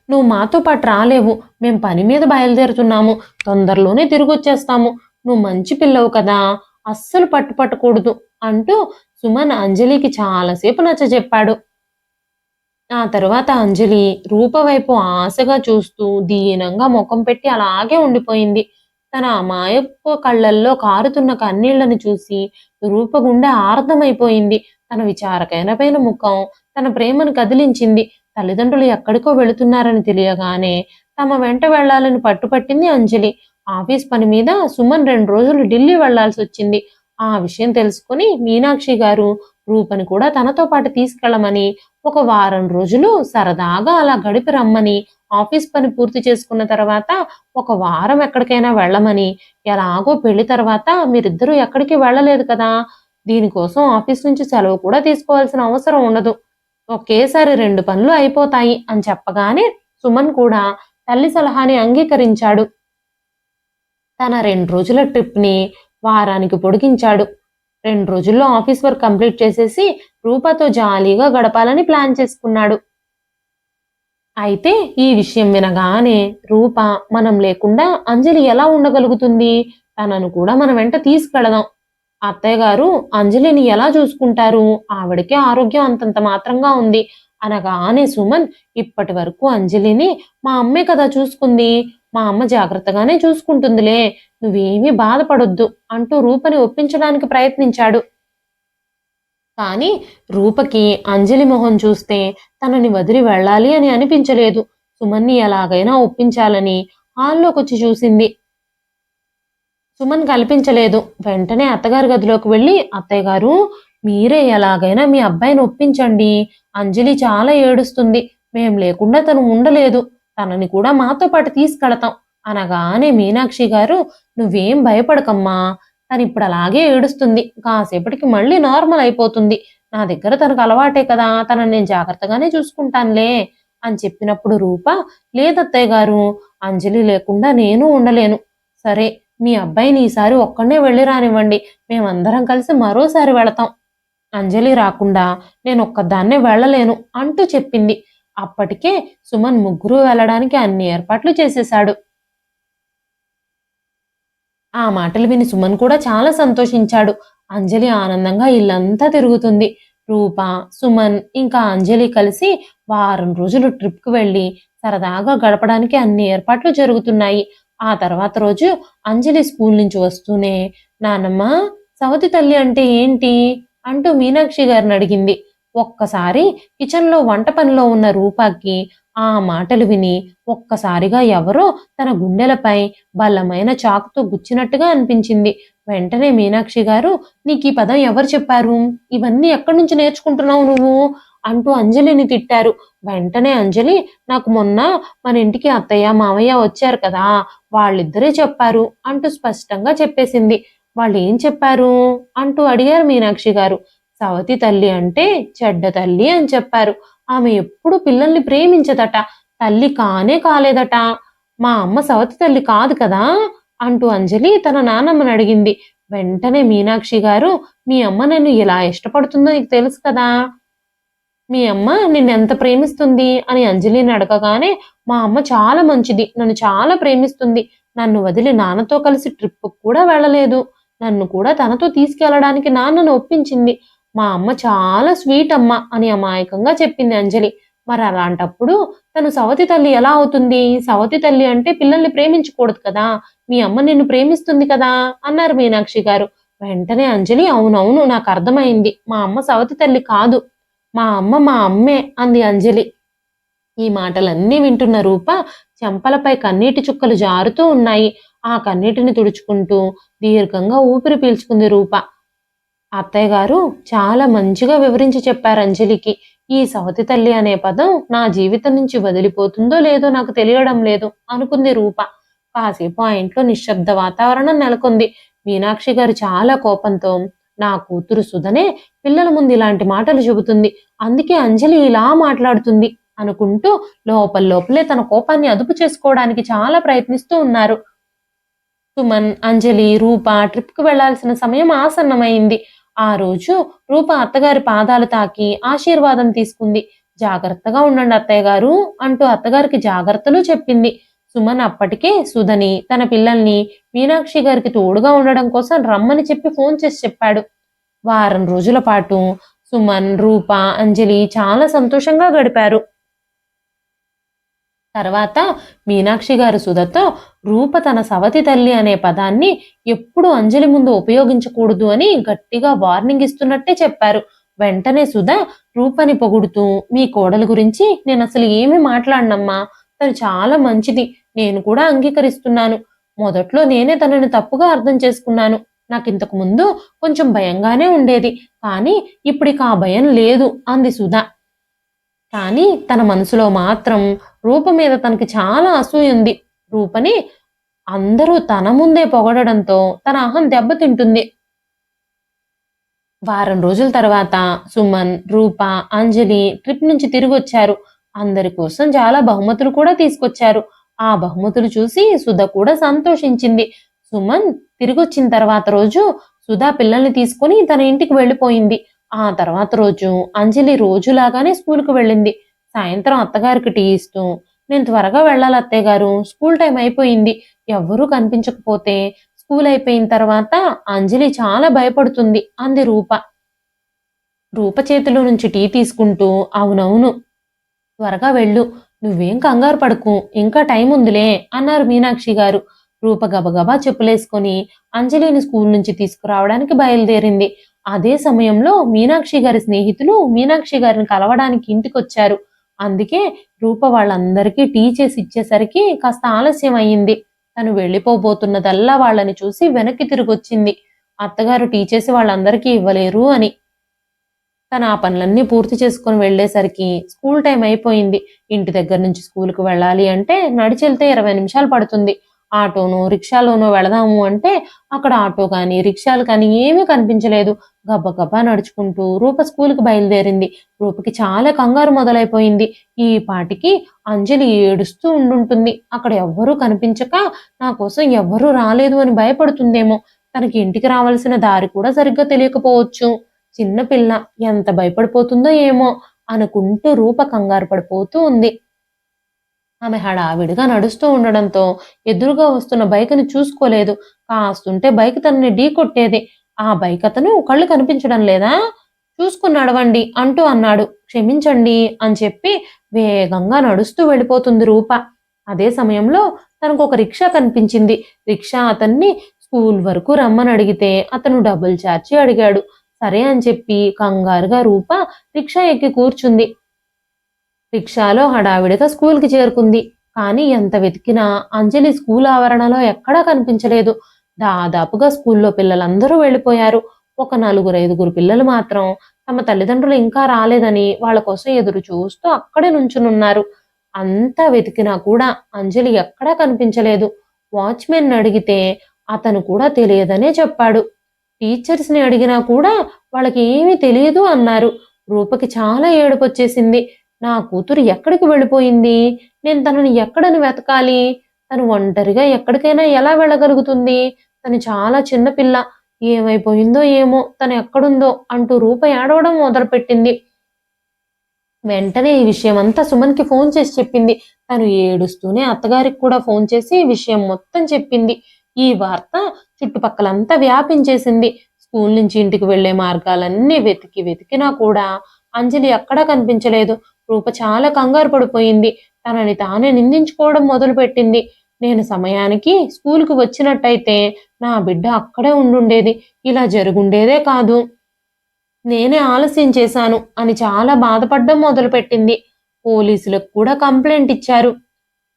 నువ్వు మాతో పాటు రాలేవు. మేం పని మీద బయలుదేరుతున్నాము. తొందరలోనే తిరిగొచ్చేస్తాము. నువ్వు మంచి పిల్లవు కదా! అస్సలు పట్టుపట్టకూడదు అంటూ సుమన్ అంజలికి చాలాసేపు నచ్చజెప్పాడు. ఆ తరువాత అంజలి రూప వైపు ఆశగా చూస్తూ దీనంగా ముఖం పెట్టి అలాగే ఉండిపోయింది. తన అమాయపు కళ్ళల్లో కారుతున్న కన్నీళ్లను చూసి రూప గుండె ఆర్ద్రమైపోయింది. తన విచారకరమైన ముఖం తన ప్రేమను కదిలించింది. తల్లిదండ్రులు ఎక్కడికో వెళుతున్నారని తెలియగానే తమ వెంట వెళ్లాలని పట్టుపట్టింది అంజలి. ఆఫీస్ పని మీద సుమన్ 2 రోజులు ఢిల్లీ వెళ్లాల్సొచ్చింది. ఆ విషయం తెలుసుకుని మీనాక్షి గారు రూపని కూడా తనతో పాటు తీసుకెళ్లమని, ఒక వారం రోజులు సరదాగా అలా గడిపి రమ్మని, ఆఫీస్ పని పూర్తి చేసుకున్న తర్వాత ఒక వారం ఎక్కడికైనా వెళ్ళమని, ఎలాగో పెళ్లి తర్వాత మీరిద్దరూ ఎక్కడికి వెళ్ళలేదు కదా! దీనికోసం ఆఫీస్ నుంచి సెలవు కూడా తీసుకోవాల్సిన అవసరం ఉండదు. ఒకేసారి 2 పనులు అయిపోతాయి అని చెప్పగానే సుమన్ కూడా తల్లి సలహాని అంగీకరించాడు. తన 2 రోజుల ట్రిప్‌ని వారానికి పొడిగించాడు. 2 రోజుల్లో ఆఫీస్ వర్క్ కంప్లీట్ చేసేసి రూపతో జాలీగా గడపాలని ప్లాన్ చేసుకున్నాడు. అయితే ఈ విషయం వినగానే రూప మనం లేకుండా అంజలి ఎలా ఉండగలుగుతుంది? తనను కూడా మన వెంట తీసుకెళదాం. అత్తయ్య గారు అంజలిని ఎలా చూసుకుంటారు? ఆవిడకి ఆరోగ్యం అంతంత మాత్రంగా ఉంది అనగానే సుమన్ ఇప్పటి వరకు అంజలిని మా అమ్మే కదా చూసుకుంది. మా అమ్మ జాగ్రత్తగానే చూసుకుంటుందిలే. నువ్వేమీ బాధపడొద్దు అంటూ రూపని ఒప్పించడానికి ప్రయత్నించాడు. కానీ రూపకి అంజలి మొహం చూస్తే తనని వదిలి వెళ్ళాలి అని అనిపించలేదు. సుమన్ని ఎలాగైనా ఒప్పించాలని హాల్లోకొచ్చి చూసింది. సుమన్ కల్పించలేదు. వెంటనే అత్తగారి గదిలోకి వెళ్ళి, "అత్తయ్య గారు, మీరే ఎలాగైనా మీ అబ్బాయిని ఒప్పించండి. అంజలి చాలా ఏడుస్తుంది. మేం లేకుండా తను ఉండలేదు. తనని కూడా మాతో పాటు తీసుకెళతాం" అనగానే మీనాక్షి గారు, "నువ్వేం భయపడకమ్మా. తనిప్పుడు అలాగే ఏడుస్తుంది. కాసేపటికి మళ్ళీ నార్మల్ అయిపోతుంది. నా దగ్గర తనకు అలవాటే కదా! తనని నేను జాగ్రత్తగానే చూసుకుంటానులే" అని చెప్పినప్పుడు రూప, "లేదత్తయ్య గారు, అంజలి లేకుండా నేను ఉండలేను. సరే, మీ అబ్బాయిని ఈసారి ఒక్కడినే వెళ్ళి రానివ్వండి. మేమందరం కలిసి మరోసారి వెళతాం. అంజలి రాకుండా నేనొక్కదాన్నే వెళ్ళలేను" అంటూ చెప్పింది. అప్పటికే సుమన్ ముగ్గురూ వెళ్ళడానికి అన్ని ఏర్పాట్లు చేసేశాడు. ఆ మాటలు విని సుమన్ కూడా చాలా సంతోషించాడు. అంజలి ఆనందంగా ఇల్లంతా తిరుగుతుంది. రూప, సుమన్ ఇంకా అంజలి కలిసి వారం రోజులు ట్రిప్‌కి వెళ్ళి సరదాగా గడపడానికి అన్ని ఏర్పాట్లు జరుగుతున్నాయి. ఆ తర్వాత రోజు అంజలి స్కూల్ నుంచి వస్తూనే, "నానమ్మ, సవతి తల్లి అంటే ఏంటి?" అంటూ మీనాక్షి గారిని అడిగింది. ఒక్కసారి కిచెన్‌లో వంట పనిలో ఉన్న రూపాకి ఆ మాటలు విని ఒక్కసారిగా ఎవరో తన గుండెలపై బలమైన చాకుతో గుచ్చినట్టుగా అనిపించింది. వెంటనే మీనాక్షి గారు, "నీకీ పదం ఎవరు చెప్పారు? ఇవన్నీ ఎక్కడి నుంచి నేర్చుకుంటున్నావు నువ్వు?" అంటూ అంజలిని తిట్టారు. వెంటనే అంజలి, "నాకు మొన్న మన ఇంటికి అత్తయ్య, మావయ్య వచ్చారు కదా! వాళ్ళిద్దరే చెప్పారు" అంటూ స్పష్టంగా చెప్పేసింది. "వాళ్ళేం చెప్పారు?" అంటూ అడిగారు మీనాక్షి గారు. "సవతి తల్లి అంటే చెడ్డ తల్లి అని చెప్పారు. ఆమె ఎప్పుడూ పిల్లల్ని ప్రేమించదట. తల్లి కానే కాలేదట. మా అమ్మ సవతి తల్లి కాదు కదా!" అంటూ అంజలి తన నాన్నమ్మని అడిగింది. వెంటనే మీనాక్షి గారు, "మీ అమ్మ నన్ను ఎలా ఇష్టపడుతుందో నీకు తెలుసు కదా! మీ అమ్మ నిన్నెంత ప్రేమిస్తుంది" అని అంజలిని అడగగానే, "మా అమ్మ చాలా మంచిది. నన్ను చాలా ప్రేమిస్తుంది. నన్ను వదిలి నాన్నతో కలిసి ట్రిప్పుకి కూడా వెళ్ళలేదు. నన్ను కూడా తనతో తీసుకెళ్ళడానికి నాన్నను ఒప్పించింది. మా అమ్మ చాలా స్వీట్ అమ్మ" అని అమాయకంగా చెప్పింది అంజలి. మరి అలాంటప్పుడు తను సవతి తల్లి ఎలా అవుతుంది? సవతి తల్లి అంటే పిల్లల్ని ప్రేమించకూడదు కదా! మీ అమ్మ నిన్ను ప్రేమిస్తుంది కదా! అన్నారు మీనాక్షి గారు. వెంటనే అంజలి, "అవునవును, నాకర్థమైంది. మా అమ్మ సవతి తల్లి కాదు. మా అమ్మ మా అమ్మే అంది అంజలి. ఈ మాటలన్నీ వింటున్న రూప చెంపలపై కన్నీటి చుక్కలు జారుతూ ఉన్నాయి. ఆ కన్నీటిని తుడుచుకుంటూ దీర్ఘంగా ఊపిరి పీల్చుకుంది రూప. అత్తయ్య గారు చాలా మంచిగా వివరించి చెప్పారు అంజలికి. ఈ సవతి తల్లి అనే పదం నా జీవితం నుంచి వదిలిపోతుందో లేదో నాకు తెలియడం లేదు అనుకుంది రూప. కాసేపు ఆ ఇంట్లో నిశ్శబ్ద వాతావరణం నెలకొంది. మీనాక్షి గారు చాలా కోపంతో, నా కూతురు సుధనే పిల్లల ముందు ఇలాంటి మాటలు చెబుతుంది, అందుకే అంజలి ఇలా మాట్లాడుతుంది అనుకుంటూ లోపలే తన కోపాన్ని అదుపు చేసుకోవడానికి చాలా ప్రయత్నిస్తూ ఉన్నారు. సుమన్, అంజలి, రూప ట్రిప్‌కి వెళ్లాల్సిన సమయం ఆసన్నమైంది. ఆ రోజు రూప అత్తగారి పాదాలు తాకి ఆశీర్వాదం తీసుకుంది. జాగ్రత్తగా ఉండండి అత్తయ్య గారు అంటూ అత్తగారికి జాగ్రత్తలు చెప్పింది. సుమన్ అప్పటికే సుధని, తన పిల్లల్ని మీనాక్షి గారికి తోడుగా ఉండడం కోసం రమ్మని చెప్పి ఫోన్ చేసి చెప్పాడు. వారం రోజుల పాటు సుమన్, రూప, అంజలి చాలా సంతోషంగా గడిపారు. తర్వాత మీనాక్షి గారు సుధతో రూప తన సవతి తల్లి అనే పదాన్ని ఎప్పుడు అంజలి ముందు ఉపయోగించకూడదు అని గట్టిగా వార్నింగ్ ఇస్తున్నట్టే చెప్పారు. వెంటనే సుధ రూపని పొగుడుతూ, మీ కోడలు గురించి నేను అసలు ఏమీ మాట్లాడనమ్మా, తను చాలా మంచిది, నేను కూడా అంగీకరిస్తున్నాను. మొదట్లో నేనే తనని తప్పుగా అర్థం చేసుకున్నాను. నాకింతకు ముందు కొంచెం భయంగానే ఉండేది, కానీ ఇప్పుడిక ఆ భయం లేదు అంది సుధ. కానీ తన మనసులో మాత్రం రూప మీద తనకి చాలా అసూయుంది. రూపని అందరూ తన ముందే పొగడడంతో తన అహం దెబ్బతింటుంది. వారం రోజుల తర్వాత సుమన్, రూప, అంజలి ట్రిప్ నుంచి తిరిగొచ్చారు. అందరి కోసం చాలా బహుమతులు కూడా తీసుకొచ్చారు. ఆ బహుమతులు చూసి సుధ కూడా సంతోషించింది. సుమన్ తిరిగొచ్చిన తర్వాత రోజు సుధా పిల్లల్ని తీసుకొని తన ఇంటికి వెళ్ళిపోయింది. ఆ తర్వాత రోజు అంజలి రోజులాగానే స్కూల్‌కి వెళ్ళింది. సాయంత్రం అత్తగారికి టీ ఇస్తూ, నేను త్వరగా వెళ్ళాలి అత్తయ్య గారు, స్కూల్ టైం అయిపోయింది. ఎవ్వరూ కనిపించకపోతే స్కూల్ అయిపోయిన తర్వాత అంజలి చాలా భయపడుతుంది అంది రూప. రూప చేతిలో నుంచి టీ తీసుకుంటూ, అవునవును, త్వరగా వెళ్ళు, నువ్వేం కంగారు పడకు, ఇంకా టైం ఉందిలే అన్నారు మీనాక్షి గారు. రూప గబగబా చెప్పులేసుకొని అంజలిని స్కూల్ నుంచి తీసుకురావడానికి బయలుదేరింది. అదే సమయంలో మీనాక్షి గారి స్నేహితులు మీనాక్షి గారిని కలవడానికి ఇంటికొచ్చారు. అందుకే రూప వాళ్ళందరికీ టీ చేసి ఇచ్చేసరికి కాస్త ఆలస్యం అయ్యింది. తను వెళ్ళిపోబోతున్నదల్లా వాళ్ళని చూసి వెనక్కి తిరిగొచ్చింది. అత్తగారు టీ చేసి వాళ్ళందరికీ ఇవ్వలేరు అని. తను ఆ పనులన్నీ పూర్తి చేసుకొని వెళ్ళేసరికి స్కూల్ టైం అయిపోయింది. ఇంటి దగ్గర నుంచి స్కూల్‌కి వెళ్ళాలి అంటే నడిచెళ్తే 20 నిమిషాలు పడుతుంది. ఆటోనో, రిక్షాలోనో వెళదాము అంటే అక్కడ ఆటో కానీ, రిక్షాలు కానీ ఏమీ కనిపించలేదు. గబగబా నడుచుకుంటూ రూప స్కూల్‌కి బయలుదేరింది. రూపకి చాలా కంగారు మొదలైపోయింది. ఈ పాటికి అంజలి ఏడుస్తూ ఉండుంటుంది. అక్కడ ఎవ్వరూ కనిపించక నా కోసం ఎవ్వరూ రాలేదు అని భయపడుతుందేమో. తనకి ఇంటికి రావాల్సిన దారి కూడా సరిగ్గా తెలియకపోవచ్చు. చిన్న పిల్ల ఎంత భయపడిపోతుందో ఏమో అనుకుంటూ రూప కంగారు పడిపోతూ ఉంది. ఆమె హడావిడిగా నడుస్తూ ఉండడంతో ఎదురుగా వస్తున్న బైక్‌ని చూసుకోలేదు. కాస్తుంటే బైక్ తనని ఢీకొట్టేది. ఆ బైక్ అతను కళ్ళు కనిపించడం లేదా? చూసుకొని నడవండి అంటూ అన్నాడు. క్షమించండి అని చెప్పి వేగంగా నడుస్తూ వెళ్ళిపోతుంది రూప. అదే సమయంలో తనకొక రిక్షా కనిపించింది. రిక్షా అతన్ని స్కూల్ వరకు రమ్మని అడిగితే అతను డబుల్ చార్జీ అడిగాడు. సరే అని చెప్పి కంగారుగా రూప రిక్షా ఎక్కి కూర్చుంది. రిక్షాలో హడావిడిగా స్కూల్‌కి చేరుకుంది. కానీ ఎంత వెతికినా అంజలి స్కూల్ ఆవరణలో ఎక్కడా కనిపించలేదు. దాదాపుగా స్కూల్‌లో పిల్లలందరూ వెళ్ళిపోయారు. ఒక నలుగురైదుగురు పిల్లలు మాత్రం తమ తల్లిదండ్రులు ఇంకా రాలేదని వాళ్ళ కోసం ఎదురు చూస్తూ అక్కడే నుంచునున్నారు. అంతా వెతికినా కూడా అంజలి ఎక్కడా కనిపించలేదు. వాచ్‌మెన్‌ని అడిగితే అతను కూడా తెలియదనే చెప్పాడు. టీచర్స్‌ని అడిగినా కూడా వాళ్ళకి ఏమీ తెలియదు అన్నారు. రూపకి చాలా ఏడుపొచ్చేసింది. నా కూతురు ఎక్కడికి వెళ్ళిపోయింది? నేను తనని ఎక్కడని వెతకాలి? తను ఒంటరిగా ఎక్కడికైనా ఎలా వెళ్ళగలుగుతుంది? తను చాలా చిన్న పిల్ల. ఏమైపోయిందో ఏమో! తను ఎక్కడుందో? అంటూ రూప ఏడవడం మొదలుపెట్టింది. వెంటనే ఈ విషయమంతా సుమన్‌కి ఫోన్ చేసి చెప్పింది. తను ఏడుస్తూనే అత్తగారికి కూడా ఫోన్ చేసి ఈ విషయం మొత్తం చెప్పింది. ఈ వార్త చుట్టుపక్కలంతా వ్యాపించేసింది. స్కూల్ నుంచి ఇంటికి వెళ్ళే మార్గాలన్నీ వెతికినా కూడా అంజలి ఎక్కడా కనిపించలేదు. రూప చాలా కంగారు పడిపోయింది. తనని తానే నిందించుకోవడం మొదలుపెట్టింది. నేను సమయానికి స్కూల్‌కి వచ్చినట్టయితే నా బిడ్డ అక్కడే ఉండుండేది. ఇలా జరుగుండేదే కాదు. నేనే ఆలస్యం చేశాను అని చాలా బాధపడడం మొదలుపెట్టింది. పోలీసులకు కూడా కంప్లైంట్ ఇచ్చారు.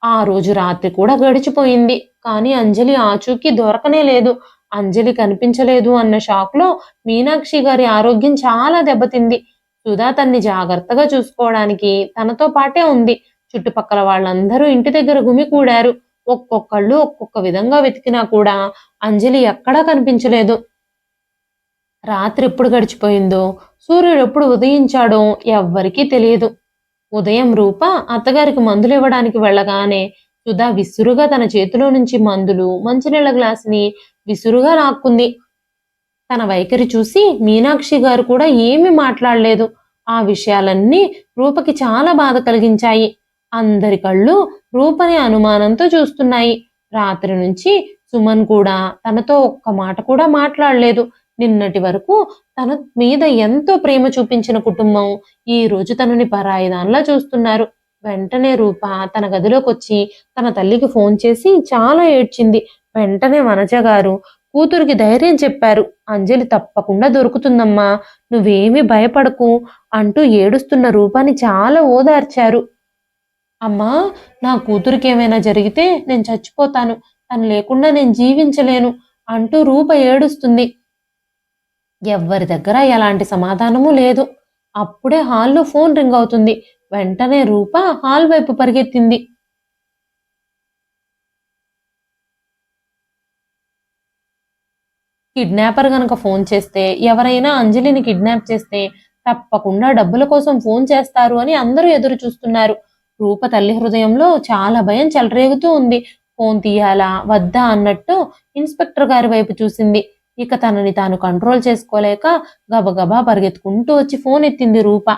ఆ రోజు రాత్రి కూడా గడిచిపోయింది. కానీ అంజలి ఆచూకీ దొరకనే లేదు. అంజలి కనిపించలేదు అన్న షాక్‌లో మీనాక్షి గారి ఆరోగ్యం చాలా దెబ్బతింది. సుధా తన్ని జాగ్రత్తగా చూసుకోవడానికి తనతో పాటే ఉంది. చుట్టుపక్కల వాళ్ళందరూ ఇంటి దగ్గర గుమికూడారు. ఒక్కొక్కళ్ళు ఒక్కొక్క విధంగా వెతికినా కూడా అంజలి ఎక్కడా కనిపించలేదు. రాత్రెప్పుడు గడిచిపోయిందో, సూర్యుడెప్పుడు ఉదయించాడో ఎవ్వరికీ తెలియదు. ఉదయం రూప అత్తగారికి మందులివ్వడానికి వెళ్ళగానే సుధా విసురుగా తన చేతిలో నుంచి మందులు, మంచినీళ్ళ గ్లాసుని విసురుగా లాక్కుంది. తన వైఖరి చూసి మీనాక్షి గారు కూడా ఏమీ మాట్లాడలేదు. ఆ విషయాలన్నీ రూపకి చాలా బాధ కలిగించాయి. అందరి కళ్ళు రూపని అనుమానంతో చూస్తున్నాయి. రాత్రి నుంచి సుమన్ కూడా తనతో ఒక్క మాట కూడా మాట్లాడలేదు. నిన్నటి వరకు తన మీద ఎంతో ప్రేమ చూపించిన కుటుంబం ఈ రోజు తనని పరాయిదాన్లా చూస్తున్నారు. వెంటనే రూప తన గదిలోకొచ్చి తన తల్లికి ఫోన్ చేసి చాలా ఏడ్చింది. వెంటనే వనజ గారు కూతురికి ధైర్యం చెప్పారు. అంజలి తప్పకుండా దొరుకుతుందమ్మా, నువ్వేమీ భయపడకు అంటూ ఏడుస్తున్న రూపాన్ని చాలా ఓదార్చారు. అమ్మా, నా కూతురికి ఏమైనా జరిగితే నేను చచ్చిపోతాను, తను లేకుండా నేను జీవించలేను అంటూ రూప ఏడుస్తుంది. ఎవ్వరి దగ్గర ఎలాంటి సమాధానము లేదు. అప్పుడే హాల్లో ఫోన్ రింగ్ అవుతుంది. వెంటనే రూప హాల్ వైపు పరిగెత్తింది. కిడ్నాపర్ గనక ఫోన్ చేస్తే, ఎవరైనా అంజలిని కిడ్నాప్ చేస్తే తప్పకుండా డబ్బుల కోసం ఫోన్ చేస్తారు అని అందరూ ఎదురు చూస్తున్నారు. రూప తల్లి హృదయంలో చాలా భయం చెలరేగుతూ ఉంది. ఫోన్ తీయాలా వద్దా అన్నట్టు ఇన్స్పెక్టర్ గారి వైపు చూసింది. ఇక తనని తాను కంట్రోల్ చేసుకోలేక గబగబా పరిగెత్తుకుంటూ వచ్చి ఫోన్ ఎత్తింది రూప.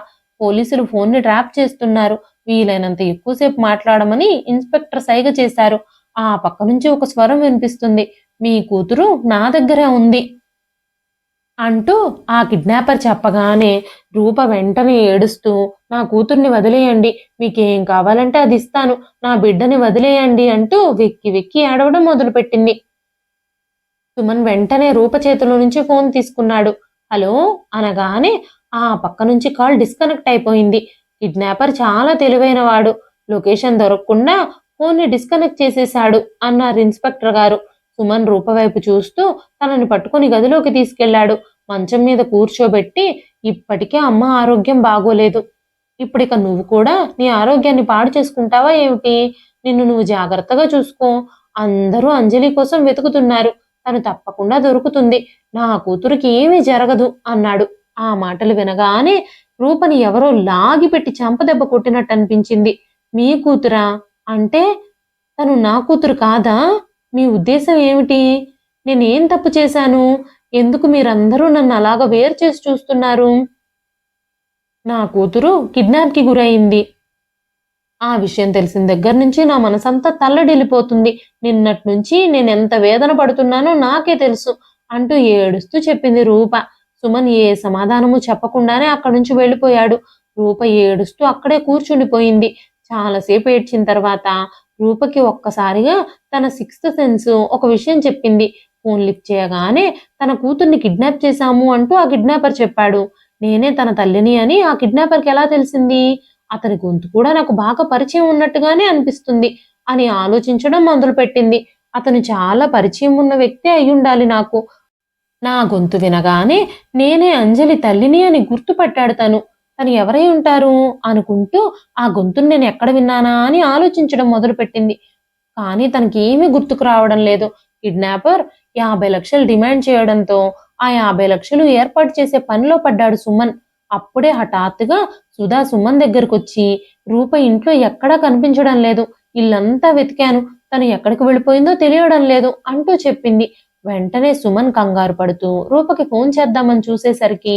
పోలీసులు ఫోన్ని ట్రాప్ చేస్తున్నారు. వీలైనంత ఎక్కువసేపు మాట్లాడమని ఇన్స్పెక్టర్ సైగ చేశారు. ఆ పక్క నుంచి ఒక స్వరం వినిపిస్తుంది. మీ కూతురు నా దగ్గరే ఉంది అంటూ ఆ కిడ్నాపర్ చెప్పగానే రూప వెంటనే ఏడుస్తూ, నా కూతుర్ని వదిలేయండి, మీకేం కావాలంటే అది ఇస్తాను, నా బిడ్డని వదిలేయండి అంటూ వెక్కి వెక్కి ఏడవడం మొదలుపెట్టింది. సుమన్ వెంటనే రూప చేతిలో నుంచి ఫోన్ తీసుకున్నాడు. హలో అనగానే ఆ పక్క నుంచి కాల్ డిస్కనెక్ట్ అయిపోయింది. కిడ్నాపర్ చాలా తెలివైనవాడు. లొకేషన్ దొరకకుండా ఫోన్ని డిస్కనెక్ట్ చేసేశాడు అన్నారు ఇన్స్పెక్టర్ గారు. సుమన్ రూప వైపు చూస్తూ తనని పట్టుకుని గదిలోకి తీసుకెళ్లాడు. మంచం మీద కూర్చోబెట్టి, ఇప్పటికే అమ్మ ఆరోగ్యం బాగోలేదు. ఇప్పుడిక నువ్వు కూడా నీ ఆరోగ్యాన్ని పాడు చేసుకుంటావా ఏమిటి? నిన్ను నువ్వు జాగ్రత్తగా చూసుకో. అందరూ అంజలి కోసం వెతుకుతున్నారు. తను తప్పకుండా దొరుకుతుంది. నా కూతురికి ఏమీ జరగదు అన్నాడు. ఆ మాటలు వినగానే రూపని ఎవరో లాగిపెట్టి చెంపదెబ్బ కొట్టినట్టు అనిపించింది. మీ కూతురా? అంటే తను నా కూతురు కాదా? మీ ఉద్దేశం ఏమిటి? నేనేం తప్పు చేశాను? ఎందుకు మీరందరూ నన్ను అలాగ వేరు చేసి చూస్తున్నారు? నా కూతురు కిడ్నాప్‌కి గురయింది. ఆ విషయం తెలిసిన దగ్గర నుంచి నా మనసంతా తల్లడిల్లిపోతుంది. నిన్నటి నుంచి నేనెంత వేదన పడుతున్నానో నాకే తెలుసు అంటూ ఏడుస్తూ చెప్పింది రూప. సుమన్ ఏ సమాధానము చెప్పకుండానే అక్కడి నుంచి వెళ్ళిపోయాడు. రూప ఏడుస్తూ అక్కడే కూర్చుండిపోయింది. చాలాసేపు ఏడ్చిన తర్వాత రూపకి ఒక్కసారిగా తన సిక్స్త్ సెన్స్ ఒక విషయం చెప్పింది. ఫోన్ లిఫ్ట్ చేయగానే తన కూతుర్ని కిడ్నాప్ చేశాము అంటూ ఆ కిడ్నాపర్ చెప్పాడు. నేనే తన తల్లిని అని ఆ కిడ్నాపర్‌కి ఎలా తెలిసింది? అతని గొంతు కూడా నాకు బాగా పరిచయం ఉన్నట్టుగానే అనిపిస్తుంది అని ఆలోచించడం మొదలుపెట్టింది. అతను చాలా పరిచయం ఉన్న వ్యక్తే అయ్యుండాలి నాకు. నా గొంతు వినగానే నేనే అంజలి తల్లిని అని గుర్తుపట్టాడు తను. తను ఎవరై ఉంటారు అనుకుంటూ ఆ గొంతుని నేను ఎక్కడ విన్నానా అని ఆలోచించడం మొదలుపెట్టింది. కానీ తనకేమీ గుర్తుకు రావడం లేదు. కిడ్నాపర్ 50,00,000 డిమాండ్ చేయడంతో ఆ 50,00,000 ఏర్పాటు చేసే పనిలో పడ్డాడు సుమన్. అప్పుడే హఠాత్తుగా సుధా సుమన్ దగ్గరకొచ్చి, రూప ఇంట్లో ఎక్కడా కనిపించడం లేదు. ఇల్లంతా వెతికాను. తను ఎక్కడికి వెళ్ళిపోయిందో తెలియడం లేదు అంటూ చెప్పింది. వెంటనే సుమన్ కంగారు పడుతూ రూపకి ఫోన్ చేద్దామని చూసేసరికి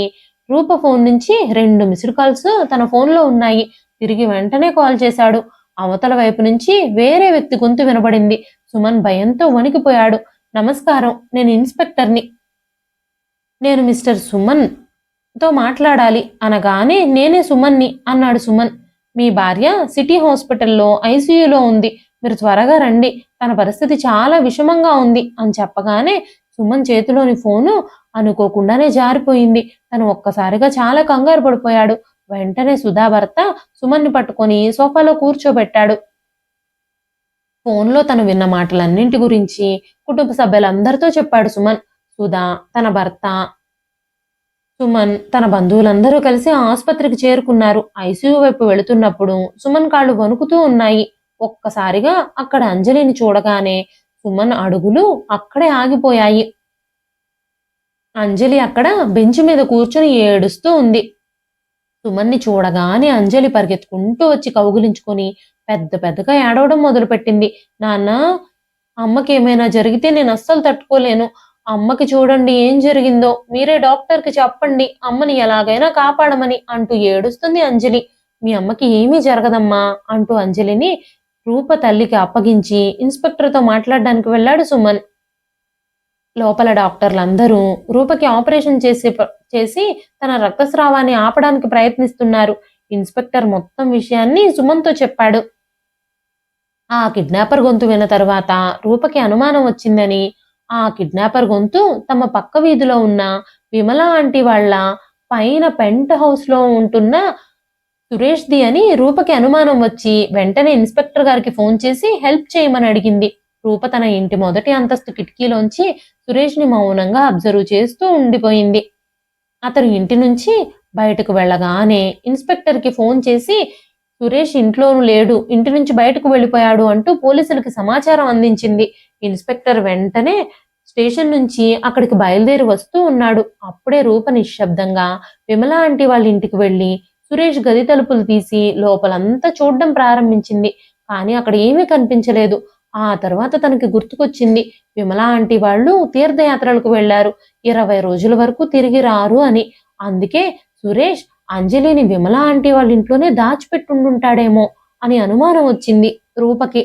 రూప ఫోన్ నుంచి 2 మిస్డ్ కాల్స్ తన ఫోన్‌లో ఉన్నాయి. తిరిగి వెంటనే కాల్ చేశాడు. అవతల వైపు నుంచి వేరే వ్యక్తి గొంతు వినబడింది. సుమన్ భయంతో వణికిపోయాడు. నమస్కారం, నేను ఇన్స్పెక్టర్ని. నేను మిస్టర్ సుమన్‌తో మాట్లాడాలి అనగానే నేనే సుమన్‌ని అన్నాడు సుమన్. మీ భార్య సిటీ హాస్పిటల్‌లో ఐసీయూలో ఉంది. మీరు త్వరగా రండి. తన పరిస్థితి చాలా విషమంగా ఉంది అని చెప్పగానే సుమన్ చేతిలోని ఫోను అనుకోకుండానే జారిపోయింది. తను ఒక్కసారిగా చాలా కంగారు పడిపోయాడు. వెంటనే సుధా భర్త సుమన్ని పట్టుకొని సోఫాలో కూర్చోబెట్టాడు. ఫోన్లో తను విన్న మాటలన్నింటి గురించి కుటుంబ సభ్యులందరితో చెప్పాడు సుమన్. సుధా, తన భర్త, సుమన్, తన బంధువులందరూ కలిసి ఆస్పత్రికి చేరుకున్నారు. ఐసీయూ వైపు వెళుతున్నప్పుడు సుమన్ కాళ్ళు వణుకుతూ ఉన్నాయి. ఒక్కసారిగా అక్కడ అంజలిని చూడగానే సుమన్ అడుగులు అక్కడే ఆగిపోయాయి. అంజలి అక్కడ బెంచ్ మీద కూర్చొని ఏడుస్తూ ఉంది. సుమన్ని చూడగానే అంజలి పరిగెత్తుకుంటూ వచ్చి కౌగిలించుకొని పెద్ద పెద్దగా ఏడవడం మొదలుపెట్టింది. నాన్న, అమ్మకి ఏమైనా జరిగితే నేను అస్సలు తట్టుకోలేను. అమ్మకి చూడండి ఏం జరిగిందో, మీరే డాక్టర్కి చెప్పండి, అమ్మని ఎలాగైనా కాపాడమని అంటూ ఏడుస్తుంది అంజలి. మీ అమ్మకి ఏమీ జరగదమ్మా అంటూ అంజలిని రూప తల్లికి అప్పగించి ఇన్స్పెక్టర్తో మాట్లాడడానికి వెళ్ళాడు సుమన్. లోపల డాక్టర్లందరూ రూపకి ఆపరేషన్ చేసి తన రక్తస్రావాన్ని ఆపడానికి ప్రయత్నిస్తున్నారు. ఇన్స్పెక్టర్ మొత్తం విషయాన్ని సుమన్తో చెప్పాడు. ఆ కిడ్నాపర్ గొంతు విన్న తర్వాత రూపకి అనుమానం వచ్చిందని, ఆ కిడ్నాపర్ గొంతు తమ పక్క వీధిలో ఉన్న విమల ఆంటీ వాళ్ళ పైన పెంట్ హౌస్ లో ఉంటున్న సురేష్ది అని రూపకి అనుమానం వచ్చి వెంటనే ఇన్స్పెక్టర్ గారికి ఫోన్ చేసి హెల్ప్ చేయమని అడిగింది. రూప తన ఇంటి మొదటి అంతస్తు కిటికీలోంచి సురేష్ని మౌనంగా అబ్జర్వ్ చేస్తూ ఉండిపోయింది. అతను ఇంటి నుంచి బయటకు వెళ్ళగానే ఇన్స్పెక్టర్కి ఫోన్ చేసి సురేష్ ఇంట్లోనూ లేడు, ఇంటి నుంచి బయటకు వెళ్ళిపోయాడు అంటూ పోలీసులకి సమాచారం అందించింది. ఇన్స్పెక్టర్ వెంటనే స్టేషన్ నుంచి అక్కడికి బయలుదేరి వస్తూ ఉన్నాడు. అప్పుడే రూప నిశ్శబ్దంగా విమల ఆంటీ వాళ్ళ ఇంటికి వెళ్ళి సురేష్ గది తలుపులు తీసి లోపలంతా చూడడం ప్రారంభించింది. కానీ అక్కడ ఏమీ కనిపించలేదు. ఆ తర్వాత తనకి గుర్తుకొచ్చింది, విమల ఆంటీ వాళ్ళు తీర్థయాత్రలకు వెళ్లారు, 20 రోజుల వరకు తిరిగి రారు అని. అందుకే సురేష్ అంజలిని విమల ఆంటీ వాళ్ళ ఇంట్లోనే దాచిపెట్టుండుంటాడేమో అని అనుమానం వచ్చింది రూపకి.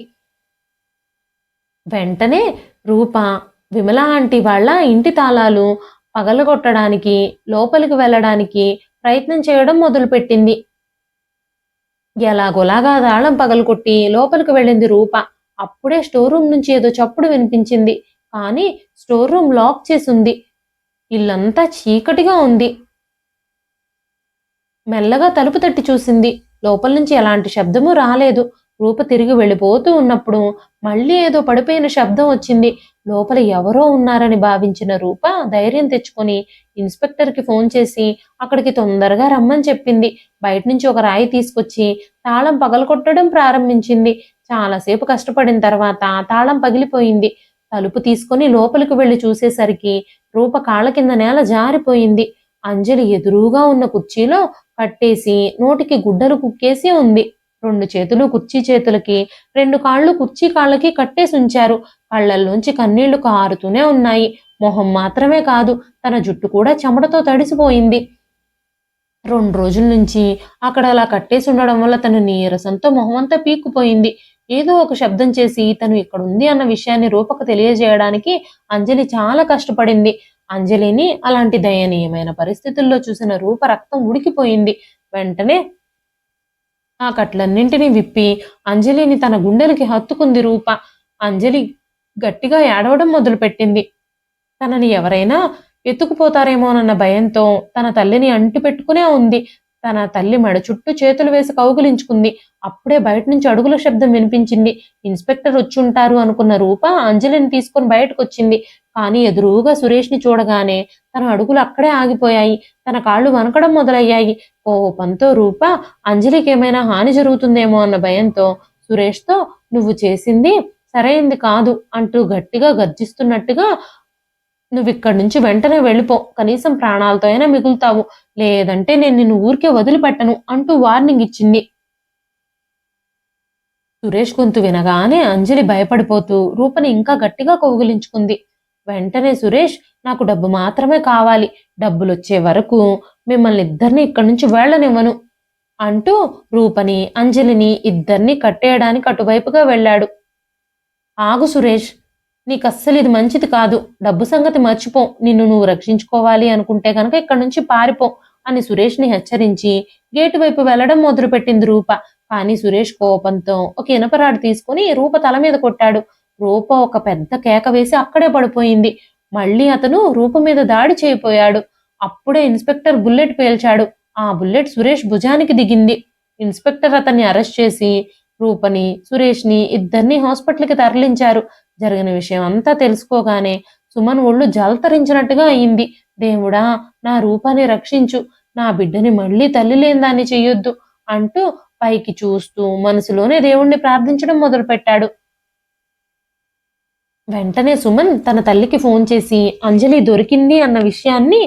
వెంటనే రూప విమల ఆంటీ వాళ్ళ ఇంటి తాళాలు పగలగొట్టడానికి, లోపలికి వెళ్ళడానికి ప్రయత్నం చేయడం మొదలుపెట్టింది. ఎలాగోలాగా తాళం పగలగొట్టి లోపలికి వెళ్ళింది రూప. అప్పుడే స్టోర్ రూమ్ నుంచి ఏదో చప్పుడు వినిపించింది. కానీ స్టోర్ రూమ్ లాక్ చేసుంది. ఇల్లంతా చీకటిగా ఉంది. మెల్లగా తలుపు తట్టి చూసింది. లోపల నుంచి ఎలాంటి శబ్దమూ రాలేదు. రూప తిరిగి వెళ్ళిపోతూ ఉన్నప్పుడు మళ్ళీ ఏదో పడిపోయిన శబ్దం వచ్చింది. లోపల ఎవరో ఉన్నారని భావించిన రూప ధైర్యం తెచ్చుకొని ఇన్స్పెక్టర్కి ఫోన్ చేసి అక్కడికి తొందరగా రమ్మని చెప్పింది. బయట నుంచి ఒక రాయి తీసుకొచ్చి తాళం పగలగొట్టడం ప్రారంభించింది. చాలాసేపు కష్టపడిన తర్వాత తాళం పగిలిపోయింది. తలుపు తీసుకొని లోపలికి వెళ్లి చూసేసరికి రూప కాళ్ళ కింద నేల జారిపోయింది. అంజలి ఎదురుగా ఉన్న కుర్చీలో కట్టేసి నోటికి గుడ్డలు కుక్కేసి ఉంది. 2 చేతులు కుర్చీ చేతులకి, 2 కాళ్ళు కుర్చీ కాళ్ళకి కట్టేసి ఉంచారు. కళ్ళల్లోంచి కన్నీళ్లు కారుతూనే ఉన్నాయి. మొహం మాత్రమే కాదు, తన జుట్టు కూడా చెమటతో తడిసిపోయింది. 2 రోజుల నుంచి అక్కడ అలా కట్టేసి ఉండడం వల్ల తను నీరసంతో మొహమంతా పీక్కుపోయింది. ఏదో ఒక శబ్దం చేసి తను ఇక్కడుంది అన్న విషయాన్ని రూపకు తెలియజేయడానికి అంజలి చాలా కష్టపడింది. అంజలిని అలాంటి దయనీయమైన పరిస్థితుల్లో చూసిన రూప రక్తం ఉడికిపోయింది. వెంటనే ఆ కట్లన్నింటినీ విప్పి అంజలిని తన గుండెలకి హత్తుకుంది రూప. అంజలి గట్టిగా ఏడవడం మొదలుపెట్టింది. తనని ఎవరైనా ఎత్తుకుపోతారేమోనన్న భయంతో తన తల్లిని అంటిపెట్టుకునే ఉంది. తన తల్లి మెడ చుట్టూ చేతులు వేసి కౌగిలించుకుంది. అప్పుడే బయట నుంచి అడుగుల శబ్దం వినిపించింది. ఇన్స్పెక్టర్ వచ్చుంటారు అనుకున్న రూప అంజలిని తీసుకుని బయటకొచ్చింది. కానీ ఎదురుగా సురేష్ని చూడగానే తన అడుగులు అక్కడే ఆగిపోయాయి. తన కాళ్ళు వణకడం మొదలయ్యాయి. కోపంతో రూప అంజలికి ఏమైనా హాని జరుగుతుందేమో అన్న భయంతో సురేష్తో, నువ్వు చేసింది సరైంది కాదు అంటూ గట్టిగా గర్జిస్తున్నట్టుగా, నువ్విక్కడి నుంచి వెంటనే వెళ్ళిపో, కనీసం ప్రాణాలతో అయినా మిగులుతావు, లేదంటే నేను నిన్ను ఊరికే వదిలిపెట్టను అంటూ వార్నింగ్ ఇచ్చింది. సురేష్ గొంతు వినగానే అంజలి భయపడిపోతూ రూపని ఇంకా గట్టిగా కౌగిలించుకుంది. వెంటనే సురేష్, నాకు డబ్బు మాత్రమే కావాలి, డబ్బులొచ్చే వరకు మిమ్మల్ని ఇద్దరిని ఇక్కడి నుంచి వెళ్ళనివ్వను అంటూ రూపని అంజలిని ఇద్దరిని కట్టేయడానికి అటువైపుగా వెళ్ళాడు. ఆగు సురేష్, నీకస్సలు ఇది మంచిది కాదు, డబ్బు సంగతి మర్చిపో, నిన్ను నువ్వు రక్షించుకోవాలి అనుకుంటే కనుక ఇక్కడి నుంచి పారిపో అని సురేష్ని హెచ్చరించి గేటు వైపు వెళ్లడం మొదలుపెట్టింది రూప. కానీ సురేష్ కోపంతో ఒక ఇనపరాడు తీసుకుని రూప తల మీద కొట్టాడు. రూప ఒక పెద్ద కేక వేసి అక్కడే పడిపోయింది. మళ్ళీ అతను రూప మీద దాడి చేయబోయాడు. అప్పుడే ఇన్స్పెక్టర్ బుల్లెట్ పేల్చాడు. ఆ బుల్లెట్ సురేష్ భుజానికి దిగింది. ఇన్స్పెక్టర్ అతన్ని అరెస్ట్ చేసి రూపని, సురేష్ని ఇద్దరిని హాస్పిటల్కి తరలించారు. జరిగిన విషయం అంతా తెలుసుకోగానే సుమన్ ఒళ్ళు జలతరించినట్టుగా అయింది. దేవుడా, నా రూపాన్ని రక్షించు, నా బిడ్డని మళ్ళీ తల్లి లేని దాన్ని చెయ్యొద్దు అంటూ పైకి చూస్తూ మనసులోనే దేవుణ్ణి ప్రార్థించడం మొదలుపెట్టాడు. వెంటనే సుమన్ తన తల్లికి ఫోన్ చేసి అంజలి దొరికింది అన్న విషయాన్ని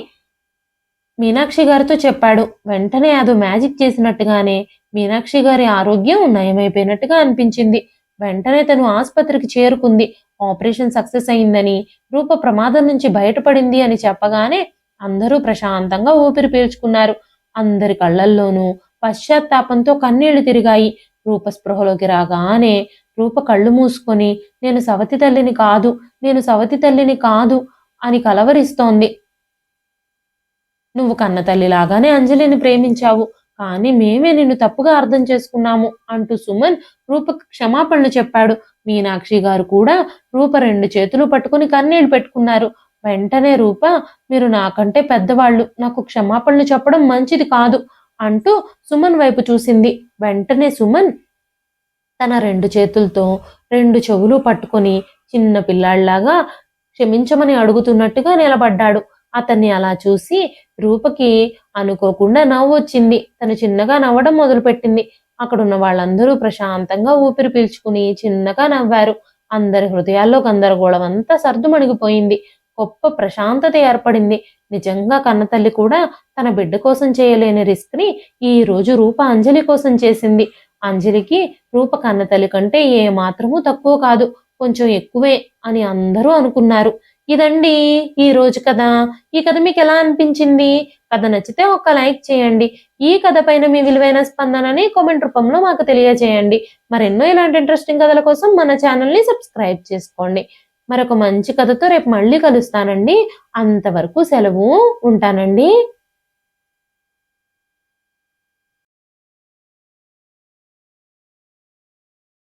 మీనాక్షి గారితో చెప్పాడు. వెంటనే అదో మ్యాజిక్ చేసినట్టుగానే మీనాక్షి గారి ఆరోగ్యం నయమైపోయినట్టుగా అనిపించింది. వెంటనే తను ఆసుపత్రికి చేరుకుంది. ఆపరేషన్ సక్సెస్ అయిందని, రూప ప్రమాదం నుంచి బయటపడింది అని చెప్పగానే అందరూ ప్రశాంతంగా ఊపిరి పీల్చుకున్నారు. అందరి కళ్ళల్లోనూ పశ్చాత్తాపంతో కన్నీళ్లు తిరిగాయి. రూప స్పృహలోకి రాగానే రూప కళ్ళు మూసుకొని నేను సవతి తల్లిని కాదు, నేను సవతి తల్లిని కాదు అని కలవరిస్తోంది. నువ్వు కన్న తల్లిలాగానే అంజలిని ప్రేమించావు, కానీ మేమే నిన్ను తప్పుగా అర్థం చేసుకున్నాము అంటూ సుమన్ రూపకు క్షమాపణలు చెప్పాడు. మీనాక్షి గారు కూడా రూప 2 చేతులు పట్టుకుని కన్నీళ్లు పెట్టుకున్నారు. వెంటనే రూప, మీరు నాకంటే పెద్దవాళ్ళు, నాకు క్షమాపణలు చెప్పడం మంచిది కాదు అంటూ సుమన్ వైపు చూసింది. వెంటనే సుమన్ తన 2 చేతులతో 2 చెవులు పట్టుకొని చిన్న పిల్లాడిలాగా క్షమించమని అడుగుతున్నట్టుగా నిలబడ్డాడు. అతన్ని అలా చూసి రూపకి అనుకోకుండా నవ్వు వచ్చింది. తను చిన్నగా నవ్వడం మొదలుపెట్టింది. అక్కడున్న వాళ్ళందరూ ప్రశాంతంగా ఊపిరి పీల్చుకుని చిన్నగా నవ్వారు. అందరి హృదయాల్లో గందరగోళం అంతా సర్దుమణిగిపోయింది. గొప్ప ప్రశాంతత ఏర్పడింది. నిజంగా కన్నతల్లి కూడా తన బిడ్డ కోసం చేయలేని రిస్క్ ని ఈ రోజు రూప అంజలి కోసం చేసింది. అంజలికి రూప కన్నతల్లి కంటే ఏ మాత్రమూ తక్కువ కాదు, కొంచెం ఎక్కువే అని అందరూ అనుకున్నారు. ఇదండి ఈ రోజు కథ. ఈ కథ మీకు ఎలా అనిపించింది? కథ నచ్చితే ఒక లైక్ చేయండి. ఈ కథ పైన మీ విలువైన స్పందనని కామెంట్ రూపంలో మాకు తెలియజేయండి. మరెన్నో ఇలాంటి ఇంట్రెస్టింగ్ కథల కోసం మన ఛానల్ని సబ్స్క్రైబ్ చేసుకోండి. మరొక మంచి కథతో రేపు మళ్ళీ కలుస్తానండి. అంతవరకు సెలవు. ఉంటానండి.